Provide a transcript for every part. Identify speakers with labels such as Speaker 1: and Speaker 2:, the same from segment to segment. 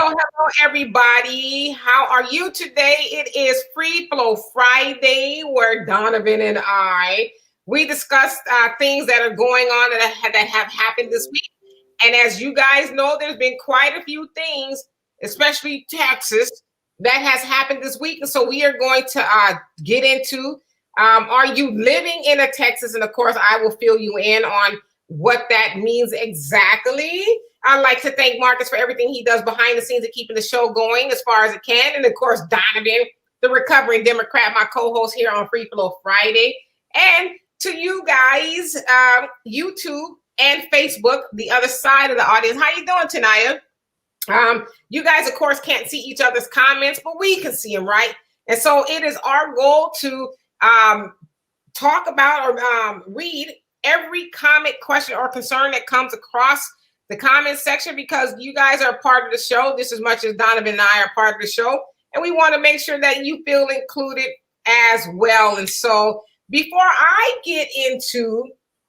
Speaker 1: Hello, everybody. How are you today? It is Free Flow Friday, where Donovan and we discussed things that are going on that have happened this week. And as you guys know, there's been quite a few things, especially Texas, that has happened this week. And so we are going to get into, are you living in a Texas? And of course, I will fill you in on what that means exactly. I'd like to thank Marcus for everything he does behind the scenes and keeping the show going as far as it can. And of course, Donovan, the recovering Democrat, my co-host here on Free Flow Friday. And to you guys, YouTube and Facebook, the other side of the audience. How you doing, Tanaya? You guys, of course, can't see each other's comments, but we can see them, right? And so it is our goal to talk about or read every comment, question, or concern that comes across the comment section, because you guys are a part of the show just as much as Donovan and I are part of the show. And we want to make sure that you feel included as well. And so before I get into,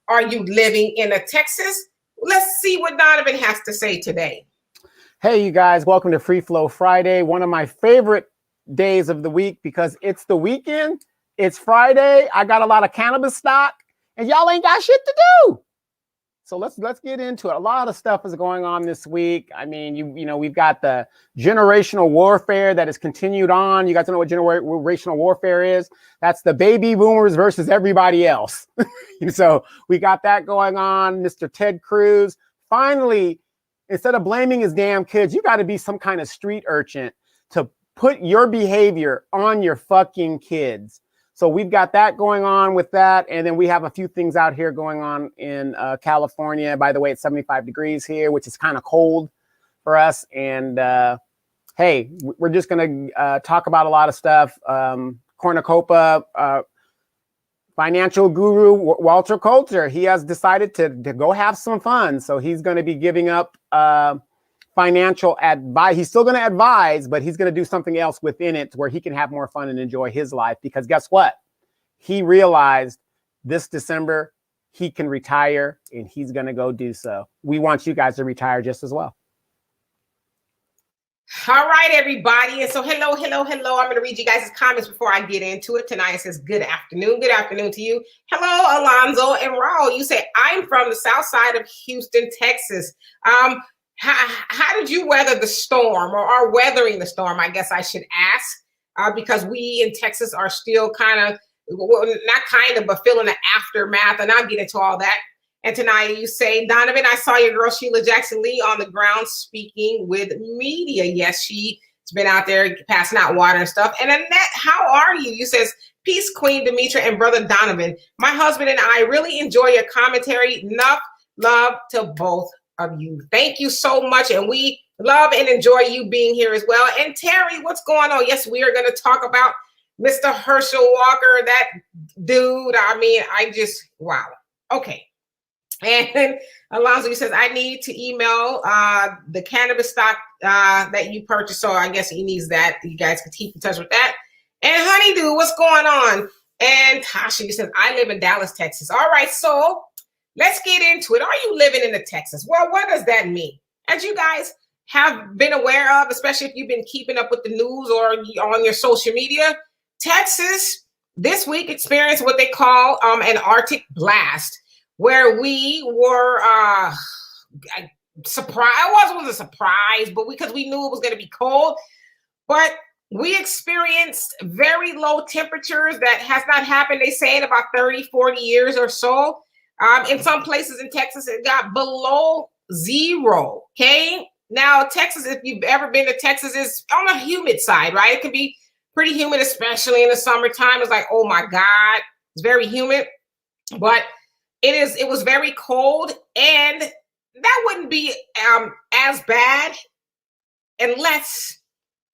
Speaker 1: are you living in a Texas? Let's see what Donovan has to say today.
Speaker 2: Hey, you guys, welcome to Free Flow Friday, one of my favorite days of the week because it's the weekend. It's Friday. I got a lot of cannabis stock and y'all ain't got shit to do. So let's get into it. A lot of stuff is going on this week. I mean, you know, we've got the generational warfare that has continued on. You guys know what generational warfare is? That's the baby boomers versus everybody else. So we got that going on. Mr. Ted Cruz, finally, instead of blaming his damn kids, you got to be some kind of street urchin to put your behavior on your fucking kids. So we've got that going on with that. And then we have a few things out here going on in California. By the way, it's 75 degrees here, which is kind of cold for us. And hey, we're just going to talk about a lot of stuff. Cornucopia, financial guru Walter Coulter, he has decided to go have some fun. So he's going to be giving up financial advice. He's still going to advise, but he's going to do something else within it where he can have more fun and enjoy his life. Because guess what? He realized this December he can retire and he's going to go do so. We want you guys to retire just as well.
Speaker 1: All right, everybody. And so hello. I'm going to read you guys' comments before I get into it. Tonight it says, good afternoon. Good afternoon to you. Hello, Alonzo and Raul. You say, I'm from the south side of Houston, Texas. How did you weather the storm, or are weathering the storm? I guess I should ask, because we in Texas are still kind of, well, not kind of, but feeling the aftermath. And I'll get into all that. And tonight you say, Donovan, I saw your girl Sheila Jackson Lee on the ground speaking with media. Yes, she's been out there passing out water and stuff. And Annette, how are you? You says, peace, Queen Demetra and Brother Donovan. My husband and I really enjoy your commentary. Enough love to both of you. Thank you so much. And we love and enjoy you being here as well. And Terry, what's going on? Yes, we are going to talk about Mr. Herschel Walker, that dude. I mean, wow. Okay. And Alonzo says, I need to email the cannabis stock that you purchased. So I guess he needs that. You guys can keep in touch with that. And Honeydew, what's going on? And Tasha says, I live in Dallas, Texas. All right, so let's get into it. Are you living in the Texas? Well, what does that mean? As you guys have been aware of, especially if you've been keeping up with the news or on your social media, Texas this week experienced what they call an Arctic blast, where we were surprised. It wasn't a surprise, but because we knew it was going to be cold, but we experienced very low temperatures that has not happened, they say, in about 30, 40 years or so. In some places in Texas, it got below zero. Okay. Now, Texas, if you've ever been to Texas, is on the humid side, right? It can be pretty humid, especially in the summertime. It's like, oh my God, it's very humid. But it was very cold, and that wouldn't be as bad unless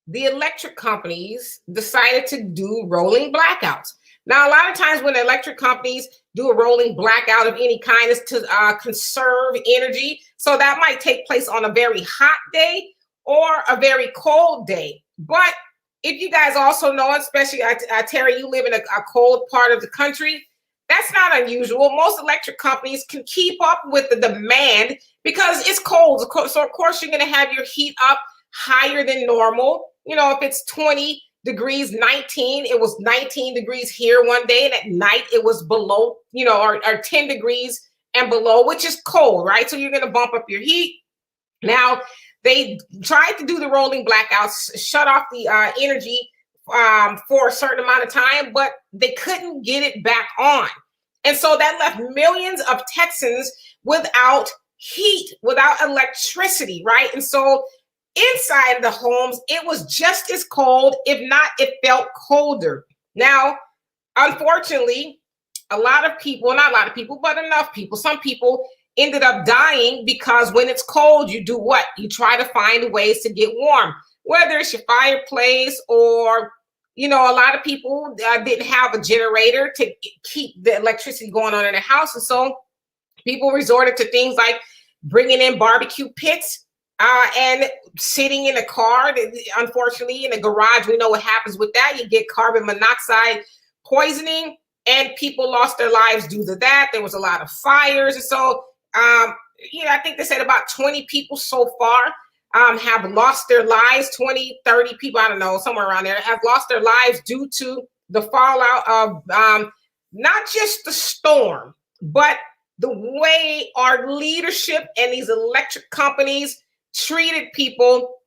Speaker 1: the electric companies decided to do rolling blackouts. Now, a lot of times when electric companies do a rolling blackout of any kind, is to conserve energy. So that might take place on a very hot day or a very cold day. But if you guys also know, especially Terry, you live in a cold part of the country, that's not unusual. Most electric companies can keep up with the demand because it's cold. So of course you're going to have your heat up higher than normal. If it's 20 degrees, 19, it was 19 degrees here one day, and at night it was below, or 10 degrees and below, which is cold, right? So you're going to bump up your heat. Now, they tried to do the rolling blackouts, shut off the energy for a certain amount of time, but they couldn't get it back on. And so that left millions of Texans without heat, without electricity, right? And so inside the homes, it was just as cold, if not, it felt colder. Now, unfortunately, a lot of people, not a lot of people, but enough people, some people ended up dying because when it's cold, you do what? You try to find ways to get warm, whether it's your fireplace or, a lot of people didn't have a generator to keep the electricity going on in the house. And so people resorted to things like bringing in barbecue pits and sitting in a car. Unfortunately, in a garage, we know what happens with that. You get carbon monoxide poisoning, and people lost their lives due to that. There was a lot of fires. And so, I think they said about 20 people so far have lost their lives, 20, 30 people, I don't know, somewhere around there, have lost their lives due to the fallout of not just the storm, but the way our leadership and these electric companies treated people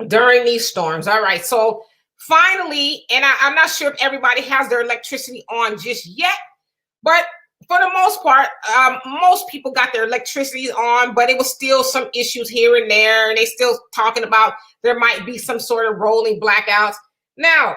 Speaker 1: during these storms. All right, so finally, and I'm not sure if everybody has their electricity on just yet, but for the most part, most people got their electricity on, but it was still some issues here and there, and they still talking about there might be some sort of rolling blackouts. Now,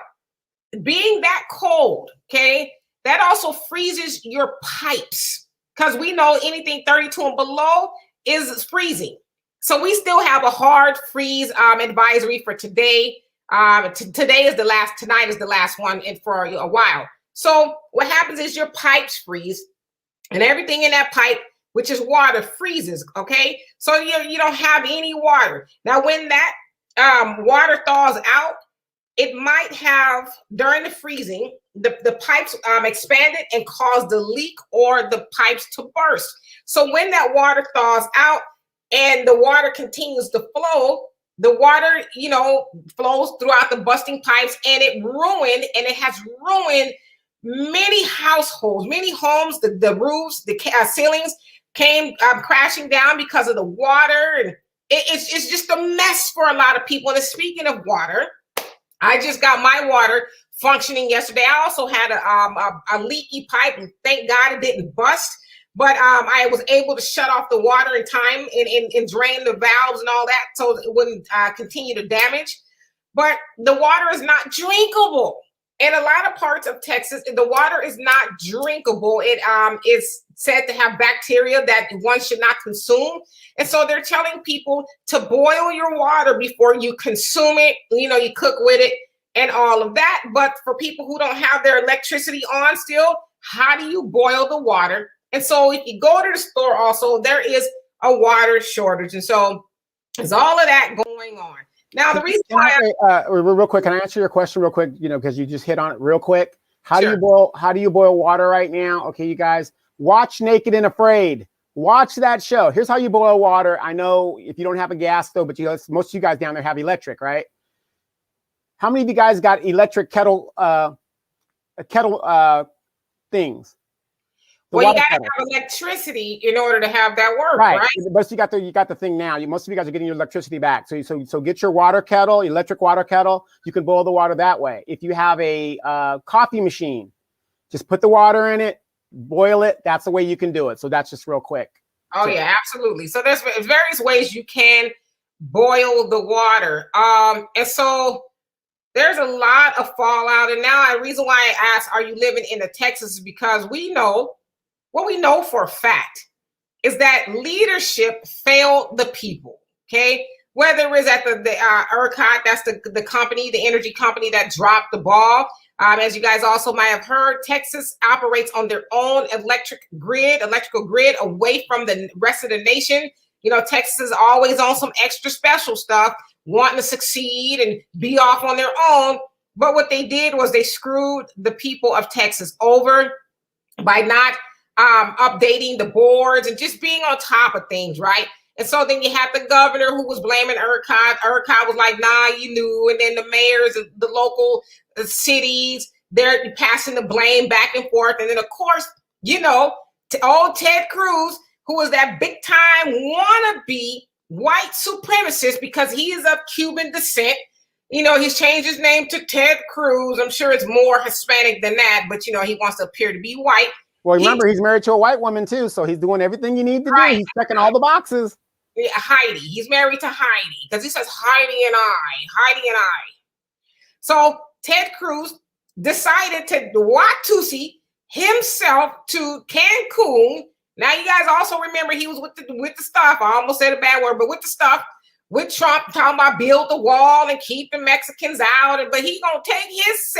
Speaker 1: being that cold, okay, that also freezes your pipes, because we know anything 32 and below is freezing. So we still have a hard freeze advisory for today. Tonight is the last one for a while. So what happens is your pipes freeze, and everything in that pipe, which is water, freezes, okay? So you don't have any water. Now, when that water thaws out, it might have, during the freezing, the pipes expanded and caused the leak or the pipes to burst. So when that water thaws out and the water continues to flow, the water, flows throughout the busting pipes, and it has ruined many households, many homes. The roofs, the ceilings came crashing down because of the water, and it's just a mess for a lot of people. And speaking of water, I just got my water functioning yesterday. I also had a leaky pipe, and thank God it didn't bust. But I was able to shut off the water in time and drain the valves and all that, so it wouldn't continue to damage. But the water is not drinkable. In a lot of parts of Texas, the water is not drinkable. It is said to have bacteria that one should not consume. And so they're telling people to boil your water before you consume it. You cook with it and all of that. But for people who don't have their electricity on still, how do you boil the water? And so if you go to the store also, there is a water shortage. And so there's all of that going on. Now, the reason why
Speaker 2: real quick, can I answer your question real quick? Because you just hit on it real quick. How
Speaker 1: Sure.
Speaker 2: do you boil water right now? Okay, you guys, watch Naked and Afraid. Watch that show. Here's how you boil water. I know if you don't have a gas stove, but most of you guys down there have electric, right? How many of you guys got electric kettle things?
Speaker 1: Well, you gotta have electricity in order to have that work, right?
Speaker 2: But you got the thing now. Most of you guys are getting your electricity back. So get your water kettle, electric water kettle. You can boil the water that way. If you have a coffee machine, just put the water in it, boil it. That's the way you can do it. So that's just real quick.
Speaker 1: Oh yeah, absolutely. So there's various ways you can boil the water. And so there's a lot of fallout. And now the reason why I asked, are you living in Texas, is because what we know for a fact is that leadership failed the people, okay? Whether it's at the ERCOT, that's the company, the energy company that dropped the ball. As you guys also might have heard, Texas operates on their own electrical grid away from the rest of the nation. Texas is always on some extra special stuff, wanting to succeed and be off on their own. But what they did was they screwed the people of Texas over by not updating the boards and just being on top of things, right? And so then you had the governor who was blaming ERCOT. ERCOT was like, nah, you knew. And then the mayors of the local cities, they're passing the blame back and forth. And then, of course, old Ted Cruz, who was that big time wannabe white supremacist because he is of Cuban descent. He's changed his name to Ted Cruz. I'm sure it's more Hispanic than that, but he wants to appear to be white.
Speaker 2: Well, remember, he's married to a white woman too, so he's doing everything you need to do. He's checking all the boxes.
Speaker 1: Yeah, Heidi. He's married to Heidi because he says Heidi and I. So Ted Cruz decided to Watusi himself to Cancun. Now you guys also remember he was with the stuff. I almost said a bad word, but with the stuff with Trump talking about build the wall and keep the Mexicans out. But he's gonna take his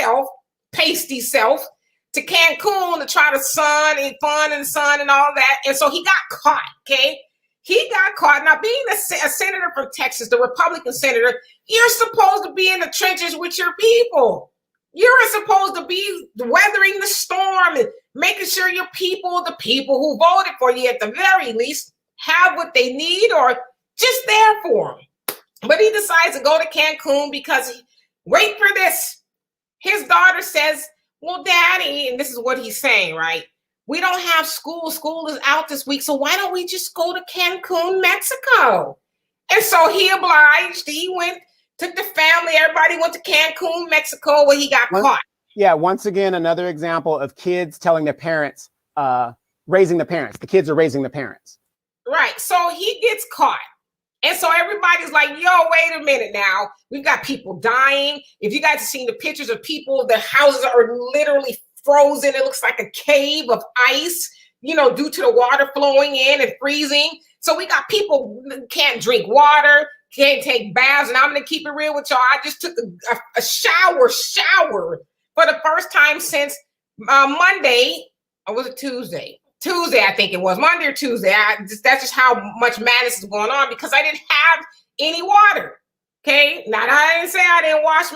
Speaker 1: pasty self to Cancun to try to fun and all that. And so he got caught. Okay. He got caught. Now, being a senator from Texas, the Republican senator, you're supposed to be in the trenches with your people. You're supposed to be weathering the storm and making sure your people, the people who voted for you at the very least, have what they need or just there for them. But he decides to go to Cancun because, wait for this, his daughter says, well, Daddy, and this is what he's saying, right? We don't have school. School is out this week. So why don't we just go to Cancun, Mexico? And so he obliged. He went, took the family. Everybody went to Cancun, Mexico, where he got caught.
Speaker 2: Yeah. Once again, another example of kids telling their parents, raising the parents. The kids are raising the parents.
Speaker 1: Right. So he gets caught. And so everybody's like, yo, wait a minute now. We've got people dying. If you guys have seen the pictures of people, their houses are literally frozen. It looks like a cave of ice, due to the water flowing in and freezing. So we got people can't drink water, can't take baths. And I'm going to keep it real with y'all. I just took a shower for the first time since Monday. Or was it Tuesday? Tuesday, I think it was. Monday or Tuesday. That's just how much madness is going on because I didn't have any water. Okay. Now, I didn't say I didn't wash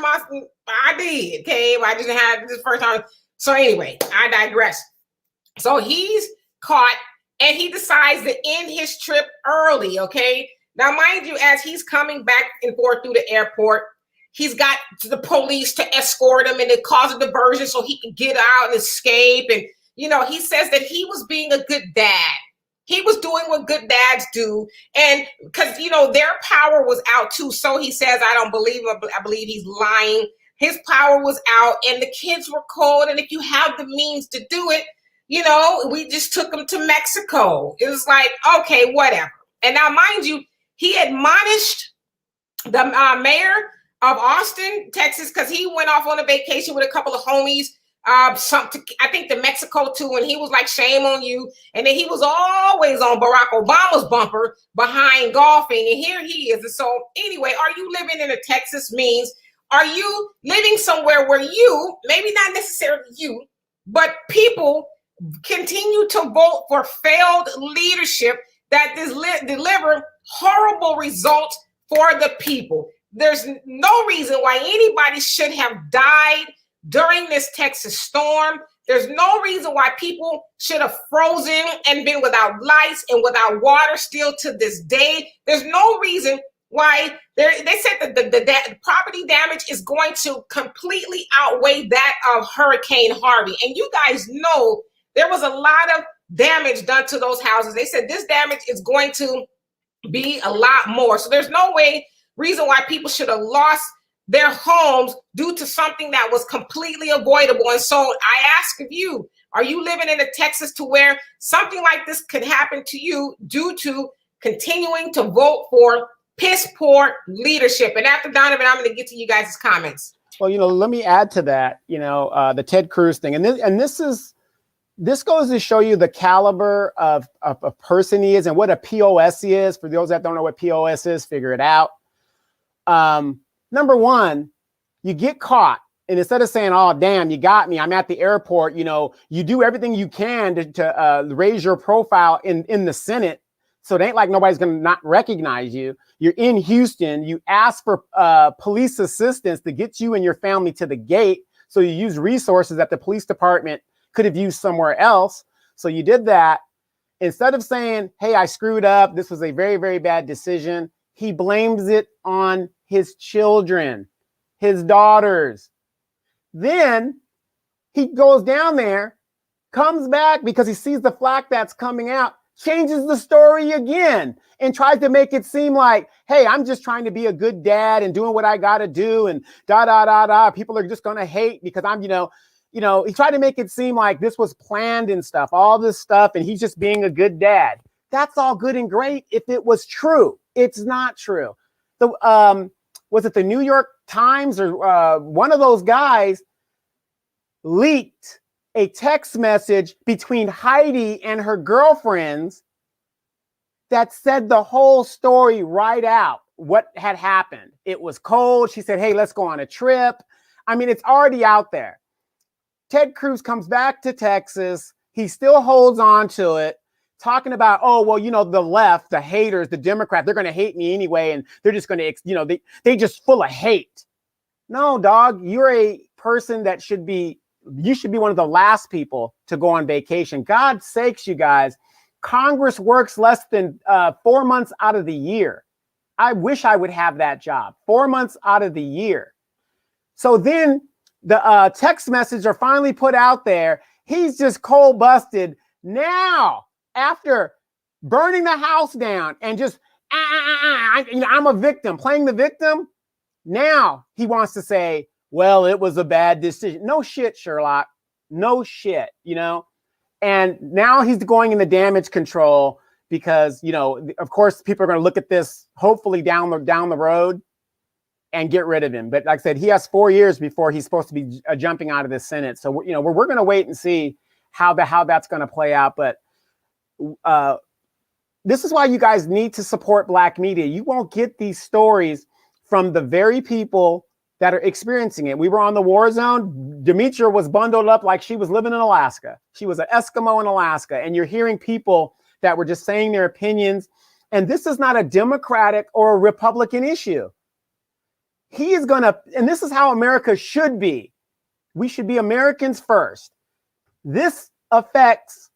Speaker 1: I did. Okay. But I just had this first time. So anyway, I digress. So he's caught and he decides to end his trip early. Okay. Now, mind you, as he's coming back and forth through the airport, he's got the police to escort him and it caused a diversion so he can get out and escape. And, he says that he was being a good dad. He was doing what good dads do. And because, their power was out too. So he says, I don't believe him. I believe he's lying. His power was out and the kids were cold. And if you have the means to do it, we just took them to Mexico. It was like, okay, whatever. And now, mind you, he admonished the mayor of Austin, Texas, because he went off on a vacation with a couple of homies, I think to Mexico too, and he was like, shame on you. And then he was always on Barack Obama's bumper behind golfing, and here he is. And so anyway, are you living in a Texas means, are you living somewhere where you, maybe not necessarily you, but people continue to vote for failed leadership that deliver horrible results for the people? There's no reason why anybody should have died during this Texas storm. There's no reason why people should have frozen and been without lights and without water still to this day. There's no reason why they said that the property damage is going to completely outweigh that of Hurricane Harvey. And you guys know there was a lot of damage done to those houses. They said this damage is going to be a lot more. So there's no reason why people should have lost their homes due to something that was completely avoidable. And so I ask of you, are you living in a Texas to where something like this could happen to you due to continuing to vote for piss poor leadership? And after Donovan, I'm going to get to you guys' comments.
Speaker 2: Well, let me add to that, the Ted Cruz thing. And this goes to show you the caliber of a person he is and what a POS is. For those that don't know what POS is, figure it out. Number one, you get caught. And instead of saying, oh, damn, you got me, I'm at the airport, you do everything you can to raise your profile in the Senate. So it ain't like nobody's going to not recognize you. You're in Houston. You ask for police assistance to get you and your family to the gate. So you use resources that the police department could have used somewhere else. So you did that. Instead of saying, hey, I screwed up, this was a very, very bad decision, he blames it on his children, his daughters. Then he goes down there, comes back because he sees the flack that's coming out, changes the story again, and tries to make it seem like, hey, I'm just trying to be a good dad and doing what I got to do and da. People are just going to hate because I'm, he tried to make it seem like this was planned and stuff, all this stuff, and he's just being a good dad. That's all good and great if it was true. It's not true. Was it the New York Times or one of those guys leaked a text message between Heidi and her girlfriends that said the whole story right out, what had happened. It was cold. She said, hey, let's go on a trip. I mean, it's already out there. Ted Cruz comes back to Texas. He still holds on to it, talking about, oh, well, the left, the haters, the Democrats, they're going to hate me anyway. And they're just going to, they just full of hate. No, dog, you're a person that you should be one of the last people to go on vacation. God's sakes, you guys, Congress works less than 4 months out of the year. I wish I would have that job. 4 months out of the year. So then the text messages are finally put out there. He's just cold busted. Now, after burning the house down and just, I'm a victim, playing the victim. Now he wants to say, well, it was a bad decision. No shit, Sherlock. No shit, And now he's going into damage control because, of course, people are going to look at this hopefully down the road and get rid of him. But like I said, he has 4 years before he's supposed to be jumping out of the Senate. So, we're going to wait and see how that's going to play out. But this is why you guys need to support Black media. You won't get these stories from the very people that are experiencing it. We were on the war zone. Demetria was bundled up like she was living in Alaska. She was an Eskimo in Alaska. And you're hearing people that were just saying their opinions. And this is not a Democratic or a Republican issue. He is going to, and this is how America should be. We should be Americans first. This affects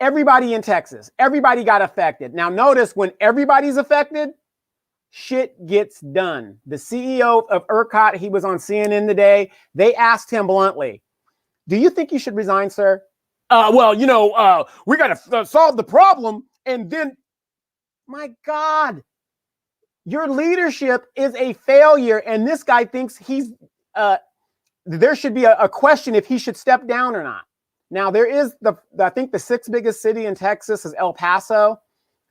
Speaker 2: everybody in Texas. Everybody got affected. Now notice when everybody's affected, shit gets done. The CEO of ERCOT, he was on CNN today. They asked him bluntly, do you think you should resign, sir? We got to solve the problem. And then, my God, your leadership is a failure. And this guy thinks there should be a question if he should step down or not. Now, there is I think the sixth biggest city in Texas is El Paso.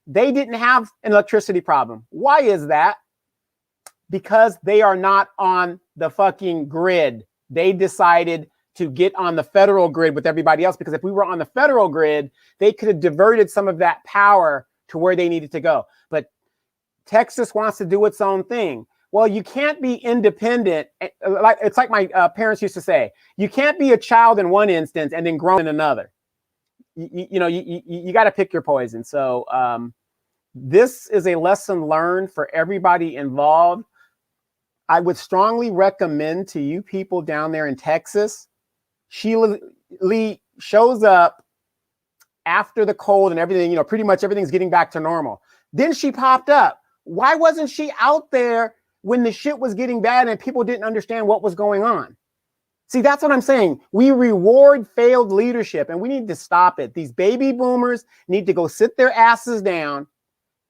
Speaker 2: They didn't have an electricity problem. Why is that? Because they are not on the fucking grid. They decided to get on the federal grid with everybody else, because if we were on the federal grid, they could have diverted some of that power to where they needed to go. But Texas wants to do its own thing. Well, you can't be independent. It's like my parents used to say, you can't be a child in one instance and then grown in another. You got to pick your poison. So this is a lesson learned for everybody involved. I would strongly recommend to you people down there in Texas, Sheila Lee shows up after the cold and everything, pretty much everything's getting back to normal. Then she popped up. Why wasn't she out there when the shit was getting bad and people didn't understand what was going on? See, that's what I'm saying. We reward failed leadership and we need to stop it. These baby boomers need to go sit their asses down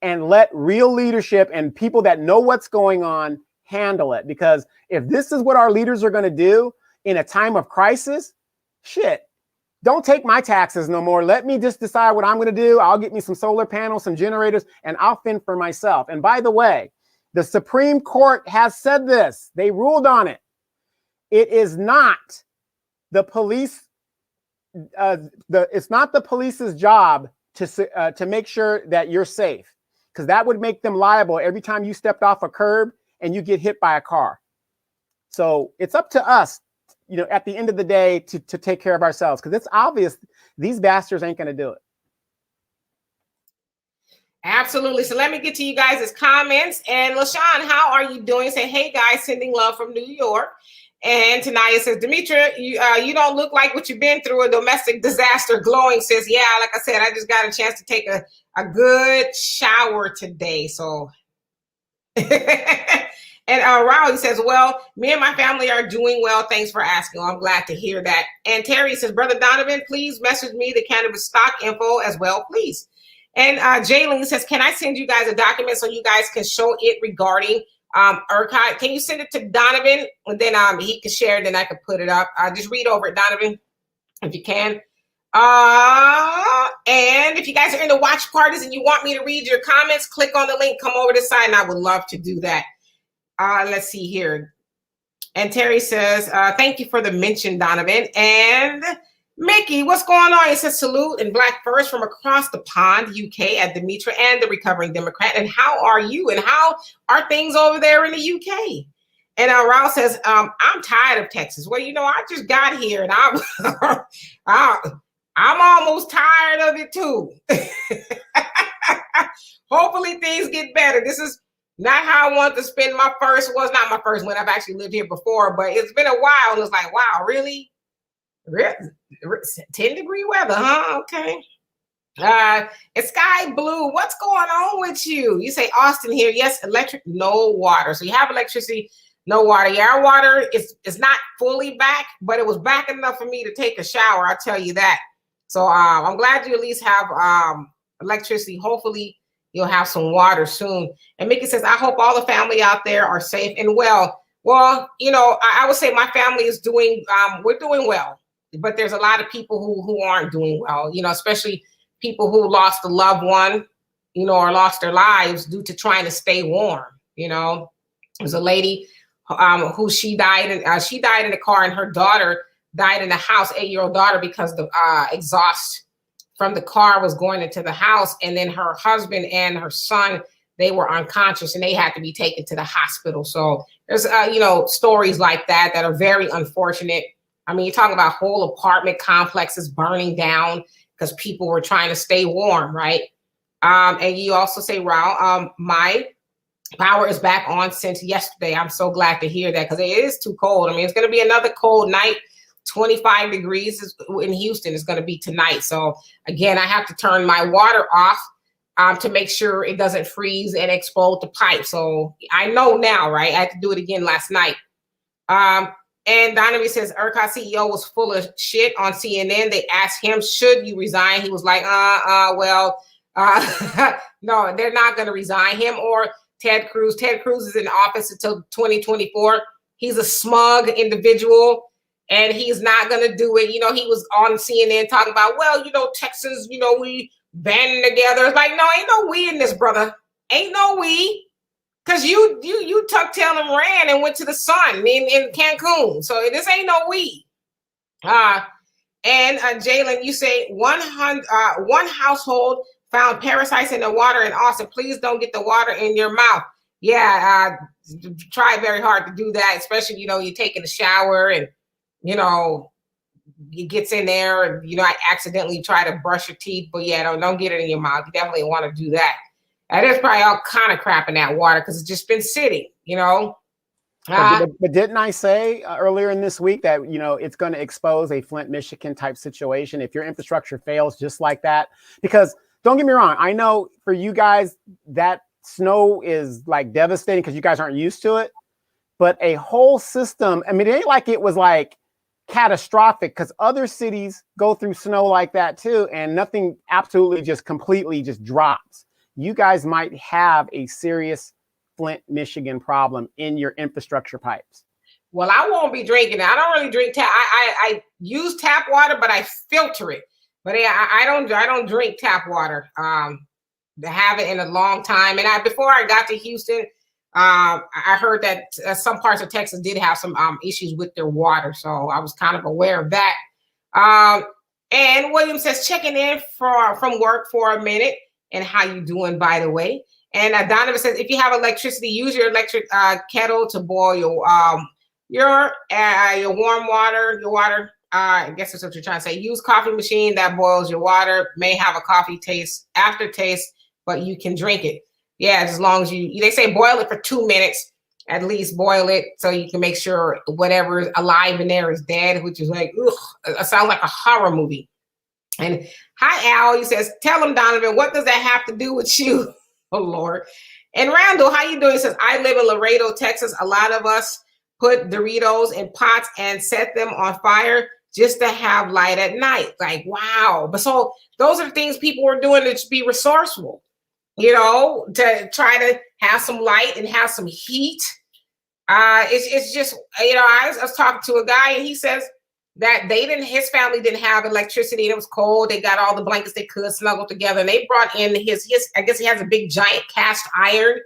Speaker 2: and let real leadership and people that know what's going on handle it. Because if this is what our leaders are going to do in a time of crisis, shit, don't take my taxes no more. Let me just decide what I'm going to do. I'll get me some solar panels, some generators, and I'll fend for myself. And by the way, the Supreme Court has said this. They ruled on it. It is not the police. It's not the police's job to make sure that you're safe, because that would make them liable every time you stepped off a curb and you get hit by a car. So it's up to us, at the end of the day, to take care of ourselves, because it's obvious these bastards ain't going to do it.
Speaker 1: Absolutely. So let me get to you guys' comments. And LaShawn, how are you doing? Say, hey guys, sending love from New York. And Tanaya says, Demetra, you don't look like what you've been through, a domestic disaster. Glowing says, yeah, like I said, I just got a chance to take a good shower today. So, and Raul says, well, me and my family are doing well. Thanks for asking. Well, I'm glad to hear that. And Terry says, Brother Donovan, please message me the cannabis stock info as well, please. And Jalen says, can I send you guys a document so you guys can show it regarding ERCOT? Can you send it to Donovan? And then he can share it, then I can put it up. Just read over it, Donovan, if you can. And if you guys are in the watch parties and you want me to read your comments, click on the link, come over this side, and I would love to do that. Let's see here. And Terry says, thank you for the mention, Donovan. And Mickey, what's going on? It says salute in Black First from across the pond, UK, at Demetra and the Recovering Democrat. And how are you? And how are things over there in the UK? And Raul says, I'm tired of Texas. Well, you know, I just got here and I'm almost tired of it too. Hopefully things get better. This is not how I want to spend my first, well, it's not my first one. I've actually lived here before, but it's been a while. And it's like, wow, really? 10-degree weather, huh? Okay. It's Sky Blue. What's going on with you? You say Austin here. Yes, electric, no water. So you have electricity, no water. Yeah, our water is not fully back, but it was back enough for me to take a shower. I'll tell you that. So I'm glad you at least have electricity. Hopefully you'll have some water soon. And Mickey says, I hope all the family out there are safe and well. Well, you know, I would say my family is doing, we're doing well. But there's a lot of people who aren't doing well, you know, especially people who lost a loved one, you know, or lost their lives due to trying to stay warm. You know, there's a lady who she died in the car, and her daughter died in the house, 8-year-old daughter, because the exhaust from the car was going into the house. And then her husband and her son, they were unconscious and they had to be taken to the hospital. So there's, you know, stories like that are very unfortunate. I mean, you're talking about whole apartment complexes burning down because people were trying to stay warm, right? And you also say, Raul, my power is back on since yesterday. I'm so glad to hear that because it is too cold. I mean, it's going to be another cold night. 25 degrees in Houston is going to be tonight. So again, I have to turn my water off to make sure it doesn't freeze and explode the pipe. So I know now, right? I had to do it again last night. And Donovan says, ERCOT CEO was full of shit on CNN. They asked him, should you resign? He was like, no, they're not going to resign him or Ted Cruz. Ted Cruz is in office until 2024. He's a smug individual and he's not going to do it. You know, he was on CNN talking about, well, you know, Texans, you know, we banding together. It's like, no, ain't no we in this, brother. Ain't no we. Because you tucked tail and ran and went to the sun in Cancun. So this ain't no we. And Jalen, you say one household found parasites in the water in Austin. Please don't get the water in your mouth. Yeah, try very hard to do that, especially, you know, you're taking a shower and, you know, it gets in there and, you know, I accidentally try to brush your teeth. But yeah, don't get it in your mouth. You definitely want to do that. And there's probably all kind of crap in that water because it's just been sitting, you know.
Speaker 2: But didn't I say earlier in this week that, you know, it's going to expose a Flint, Michigan type situation if your infrastructure fails just like that? Because don't get me wrong, I know for you guys that snow is like devastating because you guys aren't used to it. But a whole system, I mean, it ain't like it was like catastrophic because other cities go through snow like that too, and nothing absolutely just completely just drops. You guys might have a serious Flint, Michigan problem in your infrastructure pipes.
Speaker 1: Well, I won't be drinking it. I don't really drink tap. I use tap water, but I filter it. But yeah, I don't drink tap water. I haven't in a long time. And before I got to Houston, I heard that some parts of Texas did have some issues with their water. So I was kind of aware of that. And William says, checking in from work for a minute. And how you doing, by the way? And Donovan says, if you have electricity, use your electric kettle to boil your warm water, your water. I guess that's what you're trying to say. Use coffee machine that boils your water. May have a coffee aftertaste, but you can drink it. Yeah, as long as they say boil it for 2 minutes. at least boil it so you can make sure whatever's alive in there is dead, which is like, ugh, it sounds like a horror movie. And hi, Al, he says, tell him, Donovan, what does that have to do with you? Oh, Lord. And Randall, how you doing? He says, I live in Laredo, Texas. A lot of us put Doritos in pots and set them on fire just to have light at night. Like, wow. But so those are the things people are doing to be resourceful, you know, to try to have some light and have some heat. It's just, you know, I was talking to a guy and he says that his family didn't have electricity and it was cold. They got all the blankets they could snuggle together and they brought in his, I guess he has a big giant cast iron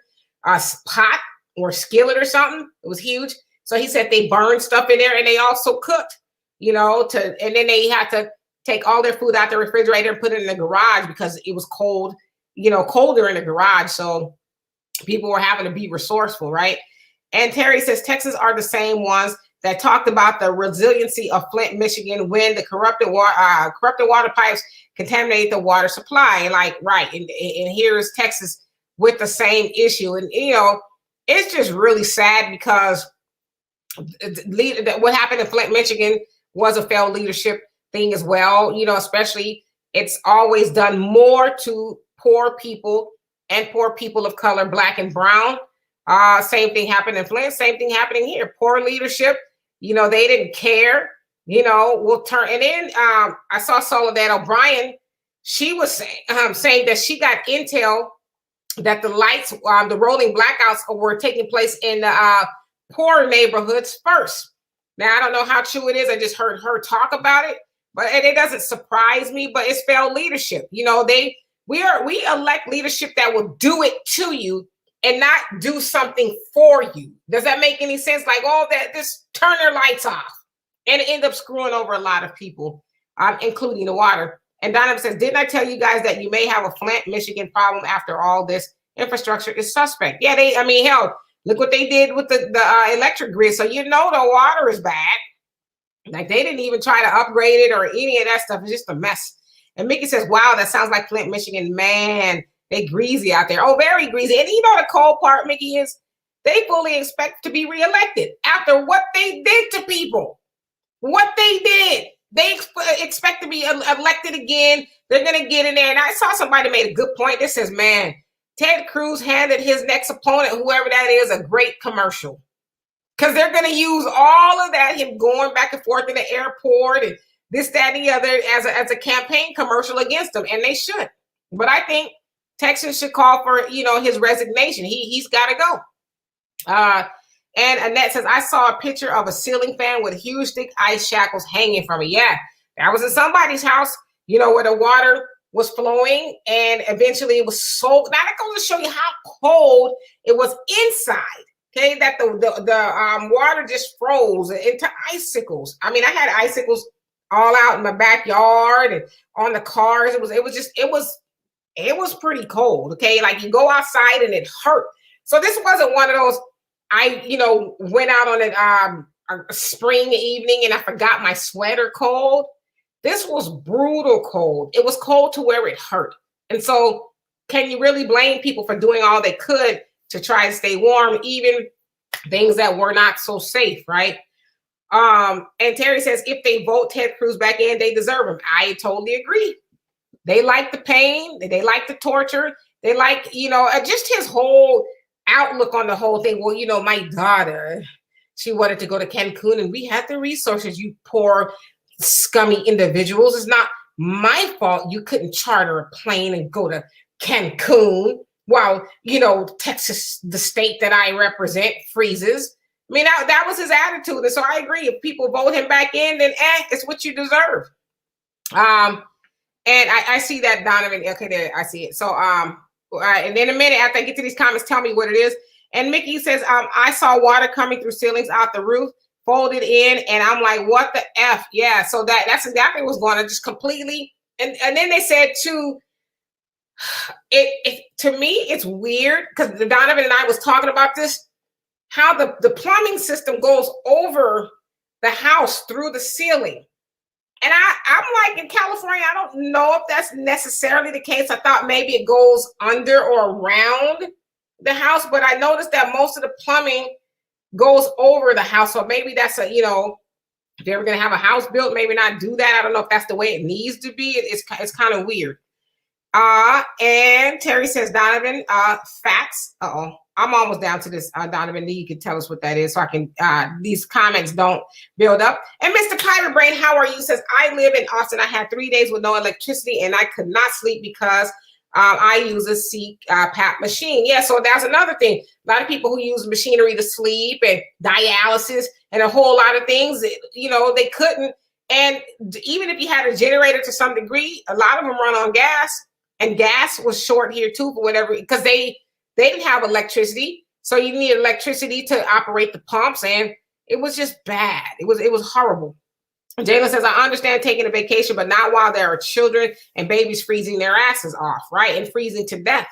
Speaker 1: pot or skillet or something. It was huge. So he said they burned stuff in there and they also cooked, you know, and then they had to take all their food out the refrigerator and put it in the garage because it was cold, you know, colder in the garage. So people were having to be resourceful, right? And Terry says Texas are the same ones that talked about the resiliency of Flint, Michigan, when the corrupted water pipes contaminated the water supply. Like, right, and here's Texas with the same issue. And, you know, it's just really sad because what happened in Flint, Michigan was a failed leadership thing as well. You know, especially it's always done more to poor people and poor people of color, Black and brown. Same thing happened in Flint. Same thing happening here. Poor leadership. You know, they didn't care. You know, we'll turn. And then I saw Soledad O'Brien. She was saying that she got intel that the lights, the rolling blackouts were taking place in the poor neighborhoods first. Now, I don't know how true it is. I just heard her talk about it, but it doesn't surprise me. But it's failed leadership. You know, we elect leadership that will do it to you and not do something for you. Does that make any sense? Like, oh, just turn their lights off and end up screwing over a lot of people, including the water. And Donovan says, didn't I tell you guys that you may have a Flint, Michigan problem after all this? Infrastructure is suspect. Yeah, hell, look what they did with the electric grid. So you know the water is bad. Like they didn't even try to upgrade it or any of that stuff. It's just a mess. And Mickey says, wow, that sounds like Flint, Michigan. Man, they greasy out there. Oh, very greasy. And you know the cold part, Mickey, is they fully expect to be reelected after what they did to people. What they did. They expect to be elected again. They're going to get in there. And I saw somebody made a good point. This says, man, Ted Cruz handed his next opponent, whoever that is, a great commercial. Because they're going to use all of that, him going back and forth in the airport and this, that, and the other as a campaign commercial against him. And they should. But I think Texas should call for, you know, his resignation. He's got to go. And Annette says, I saw a picture of a ceiling fan with huge thick ice shackles hanging from it. Yeah, that was in somebody's house, you know, where the water was flowing and eventually it was so. Now that goes to show you how cold it was inside. Okay, that the water just froze into icicles. I mean, I had icicles all out in my backyard and on the cars. It was pretty cold. Okay, like you go outside and it hurt. So this wasn't one of those. I, you know, went out on a spring evening and I forgot my sweater cold. This was brutal cold. It was cold to where it hurt. And so can you really blame people for doing all they could to try to stay warm, even things that were not so safe, right? And Terry says, if they vote Ted Cruz back in, they deserve him. I totally agree. They like the pain. They like the torture. They like, you know, just his whole outlook on the whole thing. Well, you know, my daughter, she wanted to go to Cancun and we had the resources, you poor scummy individuals. It's not my fault you couldn't charter a plane and go to Cancun while, you know, Texas, the state that I represent, freezes. I mean, that was his attitude. And so I agree. If people vote him back in, then it's what you deserve. And I see that, Donovan. Okay, there, I see it. So and in a minute, after I get to these comments, tell me what it is. And Mickey says, I saw water coming through ceilings out the roof, folded in, and I'm like, what the F? Yeah, so that's exactly what's going on, just completely. And then they said, too, to me, it's weird, because Donovan and I was talking about this, how the plumbing system goes over the house through the ceiling. And I'm like, in California, I don't know if that's necessarily the case. I thought maybe it goes under or around the house, but I noticed that most of the plumbing goes over the house. So maybe that's a, if you're ever going to have a house built, maybe not do that. I don't know if that's the way it needs to be. It's kind of weird. And Terry says, Donovan, facts. I'm almost down to this. Donovan, you can tell us what that is so I can, these comments don't build up. And Mr. Pirate Brain, how are you? Says, I live in Austin. I had 3 days with no electricity and I could not sleep because I use a CPAP machine. Yeah, so that's another thing. A lot of people who use machinery to sleep and dialysis and a whole lot of things, they couldn't. And even if you had a generator to some degree, a lot of them run on gas. And gas was short here too, for whatever, because they didn't have electricity. So you need electricity to operate the pumps. And it was just bad. It was horrible. Jalen says, I understand taking a vacation, but not while there are children and babies freezing their asses off, right? And freezing to death,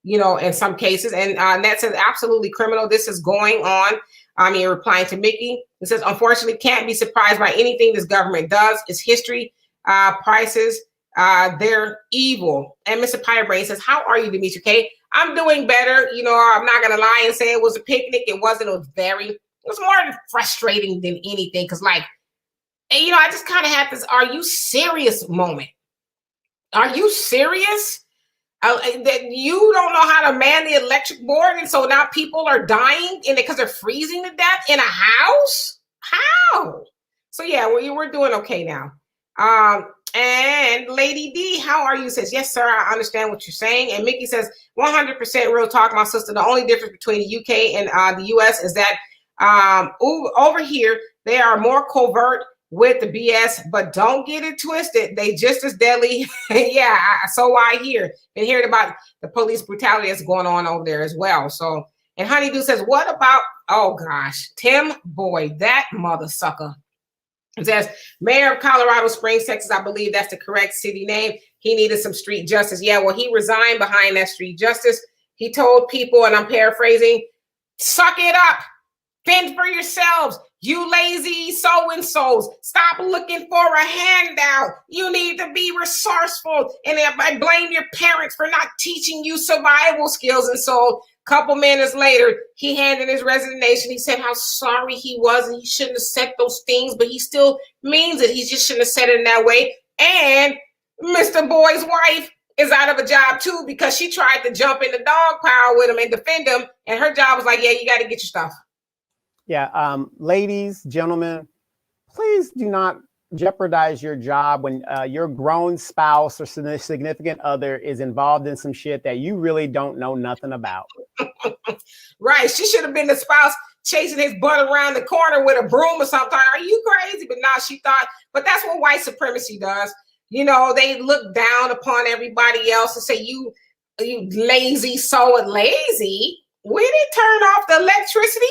Speaker 1: in some cases. And Ned says, absolutely criminal. This is going on. You're replying to Mickey. It says, unfortunately, can't be surprised by anything this government does. It's history, prices. They're evil. And Mr. Pirate Brain says, how are you, Demetri K? I'm doing better. I'm not going to lie and say it was a picnic. It wasn't. It was more frustrating than anything. Because I just kind of had this, are you serious moment? Are you serious? That you don't know how to man the electric board. And so now people are dying because they're freezing to death in a house? How? So yeah, we're doing okay now. And Lady D, how are you? Says, yes, sir, I understand what you're saying. And Mickey says, 100% real talk, my sister. The only difference between the UK and the US is that over here, they are more covert with the BS, but don't get it twisted. They just as deadly. Yeah, so I hear. Been hearing about the police brutality that's going on over there as well. So, and Honeydew says, what about, oh gosh, Tim Boyd, that mother sucker. It says, Mayor of Colorado Springs, Texas, I believe that's the correct city name. He needed some street justice. Yeah, well, he resigned behind that street justice. He told people, and I'm paraphrasing, suck it up. Fend for yourselves, you lazy so-and-sos. Stop looking for a handout. You need to be resourceful. And I blame your parents for not teaching you survival skills. And so a couple minutes later, he handed his resignation. He said how sorry he was and he shouldn't have said those things, but he still means it. He just shouldn't have said it in that way. And Mr. Boyd's wife is out of a job too because she tried to jump in the dog pile with him and defend him. And her job was like, yeah, you got to get your stuff.
Speaker 2: Yeah, ladies, gentlemen, please do not jeopardize your job when your grown spouse or significant other is involved in some shit that you really don't know nothing about.
Speaker 1: Right. She should have been the spouse chasing his butt around the corner with a broom or something. Are you crazy? But now she thought, but that's what white supremacy does. They look down upon everybody else and say, you lazy, so lazy. We didn't turn off the electricity.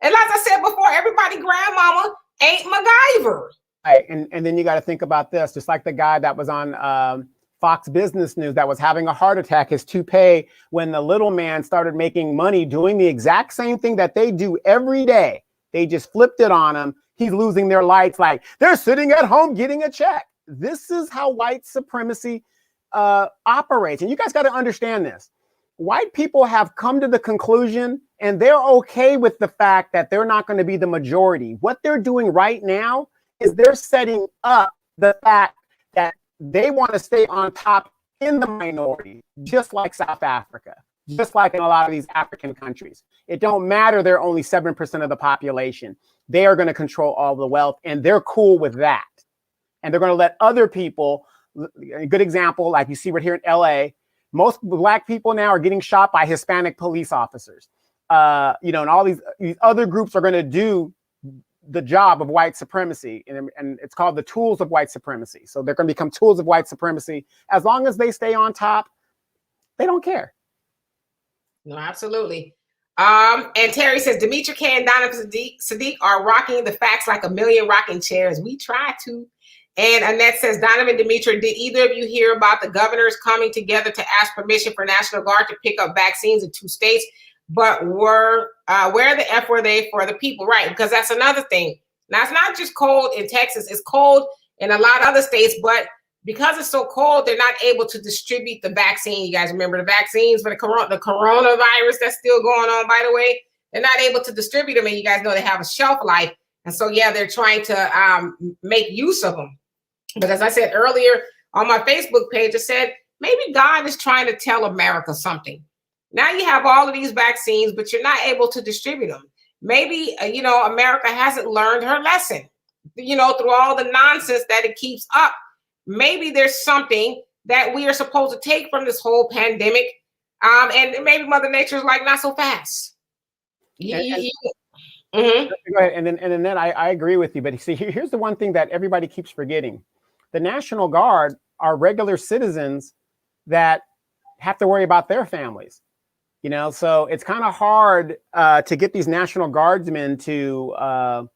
Speaker 1: And like I said before, everybody grandmama ain't MacGyver.
Speaker 2: Right. And then you got to think about this, just like the guy that was on Fox Business News that was having a heart attack, his toupee, when the little man started making money doing the exact same thing that they do every day. They just flipped it on him. He's losing their lights like they're sitting at home getting a check. This is how white supremacy operates. And you guys got to understand this. White people have come to the conclusion and they're okay with the fact that they're not going to be the majority. What they're doing right now is they're setting up the fact that they want to stay on top in the minority, just like South Africa, just like in a lot of these African countries. It don't matter they're only 7% of the population. They are going to control all the wealth and they're cool with that. And they're going to let other people, a good example, like you see right here in LA, most Black people now are getting shot by Hispanic police officers. And all these other groups are going to do the job of white supremacy. And it's called the tools of white supremacy. So they're going to become tools of white supremacy. As long as they stay on top, they don't care.
Speaker 1: No, absolutely. And Terry says, Demetri K and Donovan Sadiq are rocking the facts like a million rocking chairs. We try to. And Annette says, Donovan, Demetri, did either of you hear about the governors coming together to ask permission for National Guard to pick up vaccines in 2 states? But where the F were they for the people? Right, because that's another thing. Now, it's not just cold in Texas. It's cold in a lot of other states. But because it's so cold, they're not able to distribute the vaccine. You guys remember the vaccines for the coronavirus that's still going on, by the way? they're not able to distribute them. And you guys know they have a shelf life. And so, yeah, they're trying to make use of them. But as I said earlier on my Facebook page, I said, maybe God is trying to tell America something. Now you have all of these vaccines, but you're not able to distribute them. Maybe, America hasn't learned her lesson, through all the nonsense that it keeps up. Maybe there's something that we are supposed to take from this whole pandemic. And maybe Mother Nature is like, not so fast.
Speaker 2: Mm-hmm. Go ahead. And then I agree with you. But see, here's the one thing that everybody keeps forgetting. The National Guard are regular citizens that have to worry about their families. So it's kind of hard to get these National Guardsmen to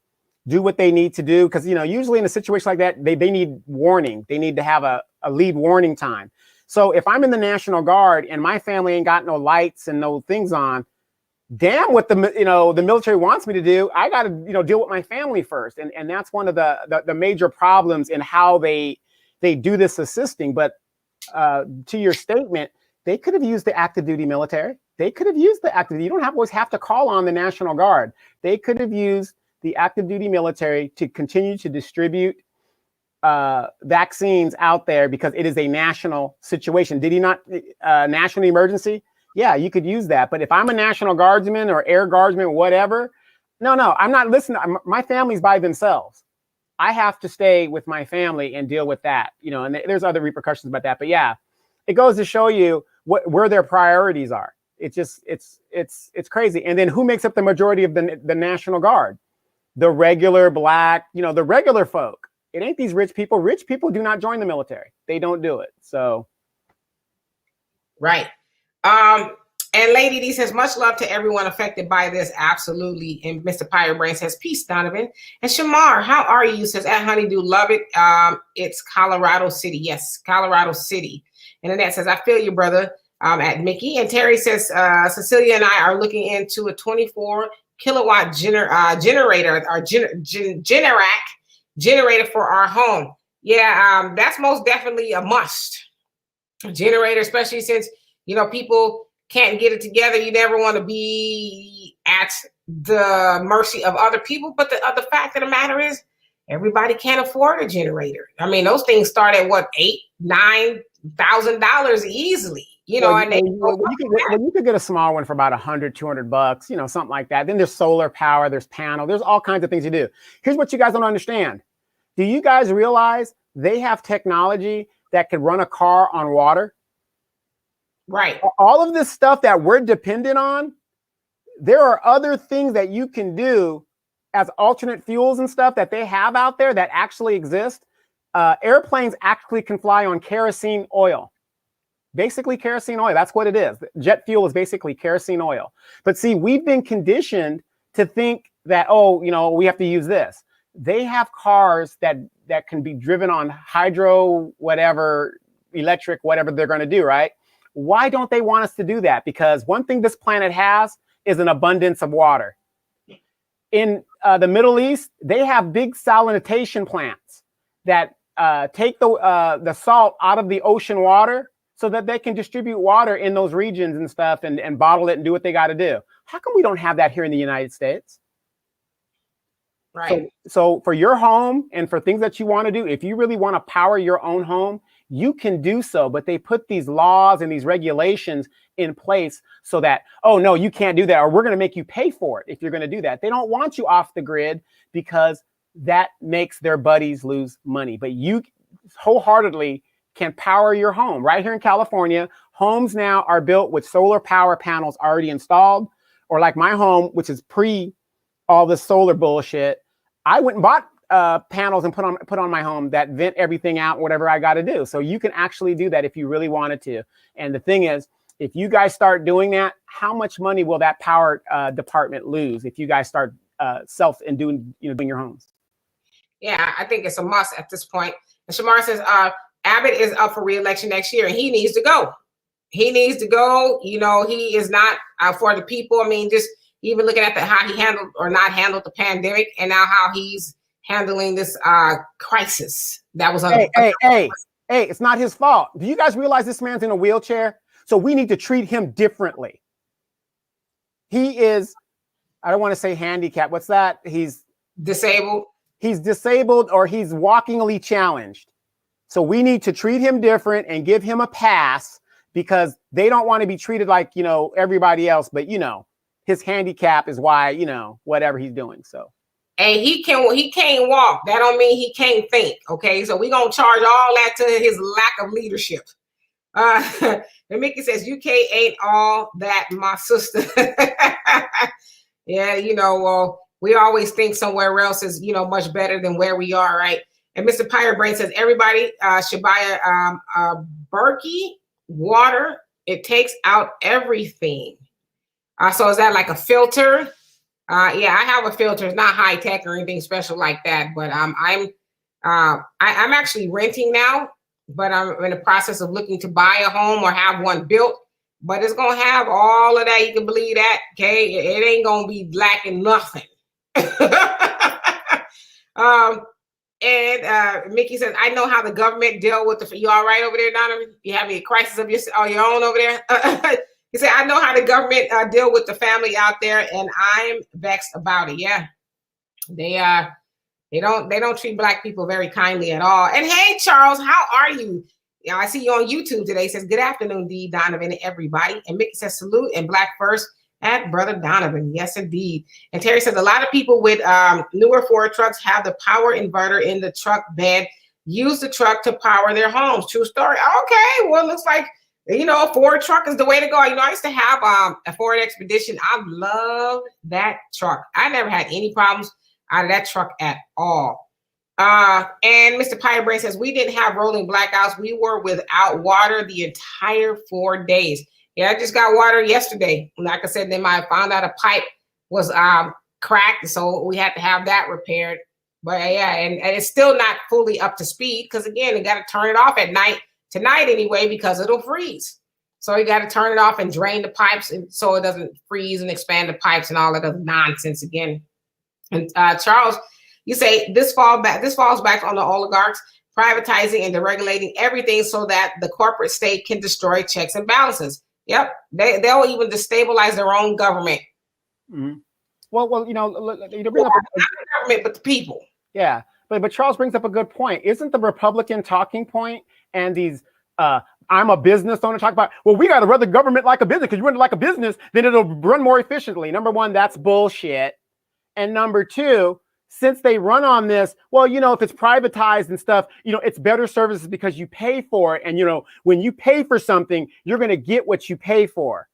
Speaker 2: do what they need to do. Because, usually in a situation like that, they need warning. They need to have a lead warning time. So if I'm in the National Guard and my family ain't got no lights and no things on, damn what the military wants me to do. I got to, deal with my family first. And that's one of the major problems in how they do this assisting. But to your statement, they could have used the active duty military. They could have used the active. You don't always have to call on the National Guard. They could have used the active duty military to continue to distribute vaccines out there because it is a national situation. Did he not national emergency? Yeah, you could use that. But if I'm a National Guardsman or Air Guardsman, whatever, no, I'm not listening. My family's by themselves. I have to stay with my family and deal with that, and there's other repercussions about that. But yeah, it goes to show you where their priorities are. It's crazy. And then who makes up the majority of the National Guard? The regular black, the regular folk. It ain't these rich people. Rich people do not join the military. They don't do it. So.
Speaker 1: Right. And Lady D says, much love to everyone affected by this. Absolutely. And Mr. Pirate Brain says, peace, Donovan. And Shamar, how are you? Says, at Honeydew, love it. It's Colorado City. Yes, Colorado City. And Annette says, I feel you, brother. At Mickey. And Terry says, Cecilia and I are looking into a 24 kilowatt generator, or Generac generator for our home. Yeah, that's most definitely a must. Generator, especially since, people can't get it together. You never want to be at the mercy of other people. But the fact of the matter is, everybody can't afford a generator. I mean, those things start at what, $8,000-$9,000 easily. You
Speaker 2: could get a small one for about $100-$200, something like that. Then there's solar power, there's panel, there's all kinds of things you do. Here's what you guys don't understand. Do you guys realize they have technology that can run a car on water?
Speaker 1: Right.
Speaker 2: All of this stuff that we're dependent on, there are other things that you can do as alternate fuels and stuff that they have out there that actually exist. Airplanes actually can fly on kerosene oil. Basically kerosene oil, that's what it is. Jet fuel is basically kerosene oil. But see, we've been conditioned to think that, we have to use this. They have cars that can be driven on hydro, whatever, electric, whatever they're going to do, right? Why don't they want us to do that? Because one thing this planet has is an abundance of water. In the Middle East, they have big salination plants that take the salt out of the ocean water so that they can distribute water in those regions and stuff and bottle it and do what they got to do. How come we don't have that here in the United States?
Speaker 1: Right.
Speaker 2: So for your home and for things that you want to do, if you really want to power your own home, you can do so. But they put these laws and these regulations in place so that, oh, no, you can't do that, or we're going to make you pay for it if you're going to do that. They don't want you off the grid because that makes their buddies lose money. But you wholeheartedly can power your home. Right here in California, homes now are built with solar power panels already installed, or like my home, which is pre all this solar bullshit. I went and bought panels and put on my home that vent everything out, whatever I got to do. So you can actually do that if you really wanted to. And the thing is, if you guys start doing that, how much money will that power department lose if you guys start doing your homes?
Speaker 1: Yeah, I think it's a must at this point. And Shamar says, Abbott is up for re-election next year and he needs to go. He needs to go. He is not for the people. I mean, just even looking at how he handled or not handled the pandemic, and now how he's handling this crisis that was on.
Speaker 2: Hey, it's not his fault. Do you guys realize this man's in a wheelchair? So we need to treat him differently. He is I don't want to say handicap. What's that? He's
Speaker 1: disabled.
Speaker 2: He's disabled or he's walkingly challenged. So we need to treat him different and give him a pass because they don't want to be treated like, everybody else. But, his handicap is why, whatever he's doing. So.
Speaker 1: And he can't walk. That don't mean he can't think. Okay. So we're going to charge all that to his lack of leadership. And Mickey says, UK ain't all that, my sister. Yeah. Well, we always think somewhere else is, much better than where we are. Right. And Mr. Pirate Brain says, everybody should buy a Berkey water. It takes out everything. So is that like a filter? Yeah, I have a filter. It's not high tech or anything special like that. But I'm actually renting now. But I'm in the process of looking to buy a home or have one built. But it's gonna have all of that. You can believe that. Okay, it ain't gonna be lacking nothing. And Mickey says, I know how the government deal with the. You all right over there, Donovan? You have any crisis of your own over there? He said, I know how the government deal with the family out there, and I'm vexed about it. Yeah, they don't treat Black people very kindly at all. And hey, Charles, how are you? Yeah, I see you on YouTube today. He says, good afternoon, D. Donovan, and everybody. And Mickey says, salute and Black first at Brother Donovan. Yes, indeed. And Terry says, a lot of people with newer Ford trucks have the power inverter in the truck bed, use the truck to power their homes. True story. Okay, well, it looks like, a Ford truck is the way to go. I used to have a Ford Expedition. I love that truck. I never had any problems out of that truck at all. And Mr. Pirate Brain says, we didn't have rolling blackouts. We were without water the entire 4 days. Yeah, I just got water yesterday. Like I said, then I found out a pipe was cracked, so we had to have that repaired. But yeah, and it's still not fully up to speed because, again, you got to turn it off at night, tonight anyway, because it'll freeze. So you got to turn it off and drain the pipes so it doesn't freeze and expand the pipes and all that other nonsense again. And Charles, you say this falls back on the oligarchs privatizing and deregulating everything so that the corporate state can destroy checks and balances. Yep, they'll even destabilize their own government.
Speaker 2: Mm-hmm. Well, bring
Speaker 1: up not the government, but the people.
Speaker 2: Yeah, but Charles brings up a good point. Isn't the Republican talking point and these I'm a business owner talk about, well, we got to run the government like a business because you run it like a business, then it'll run more efficiently. Number one, that's bullshit. And number two, since they run on this, well, if it's privatized and stuff, it's better services because you pay for it. And, when you pay for something, you're going to get what you pay for.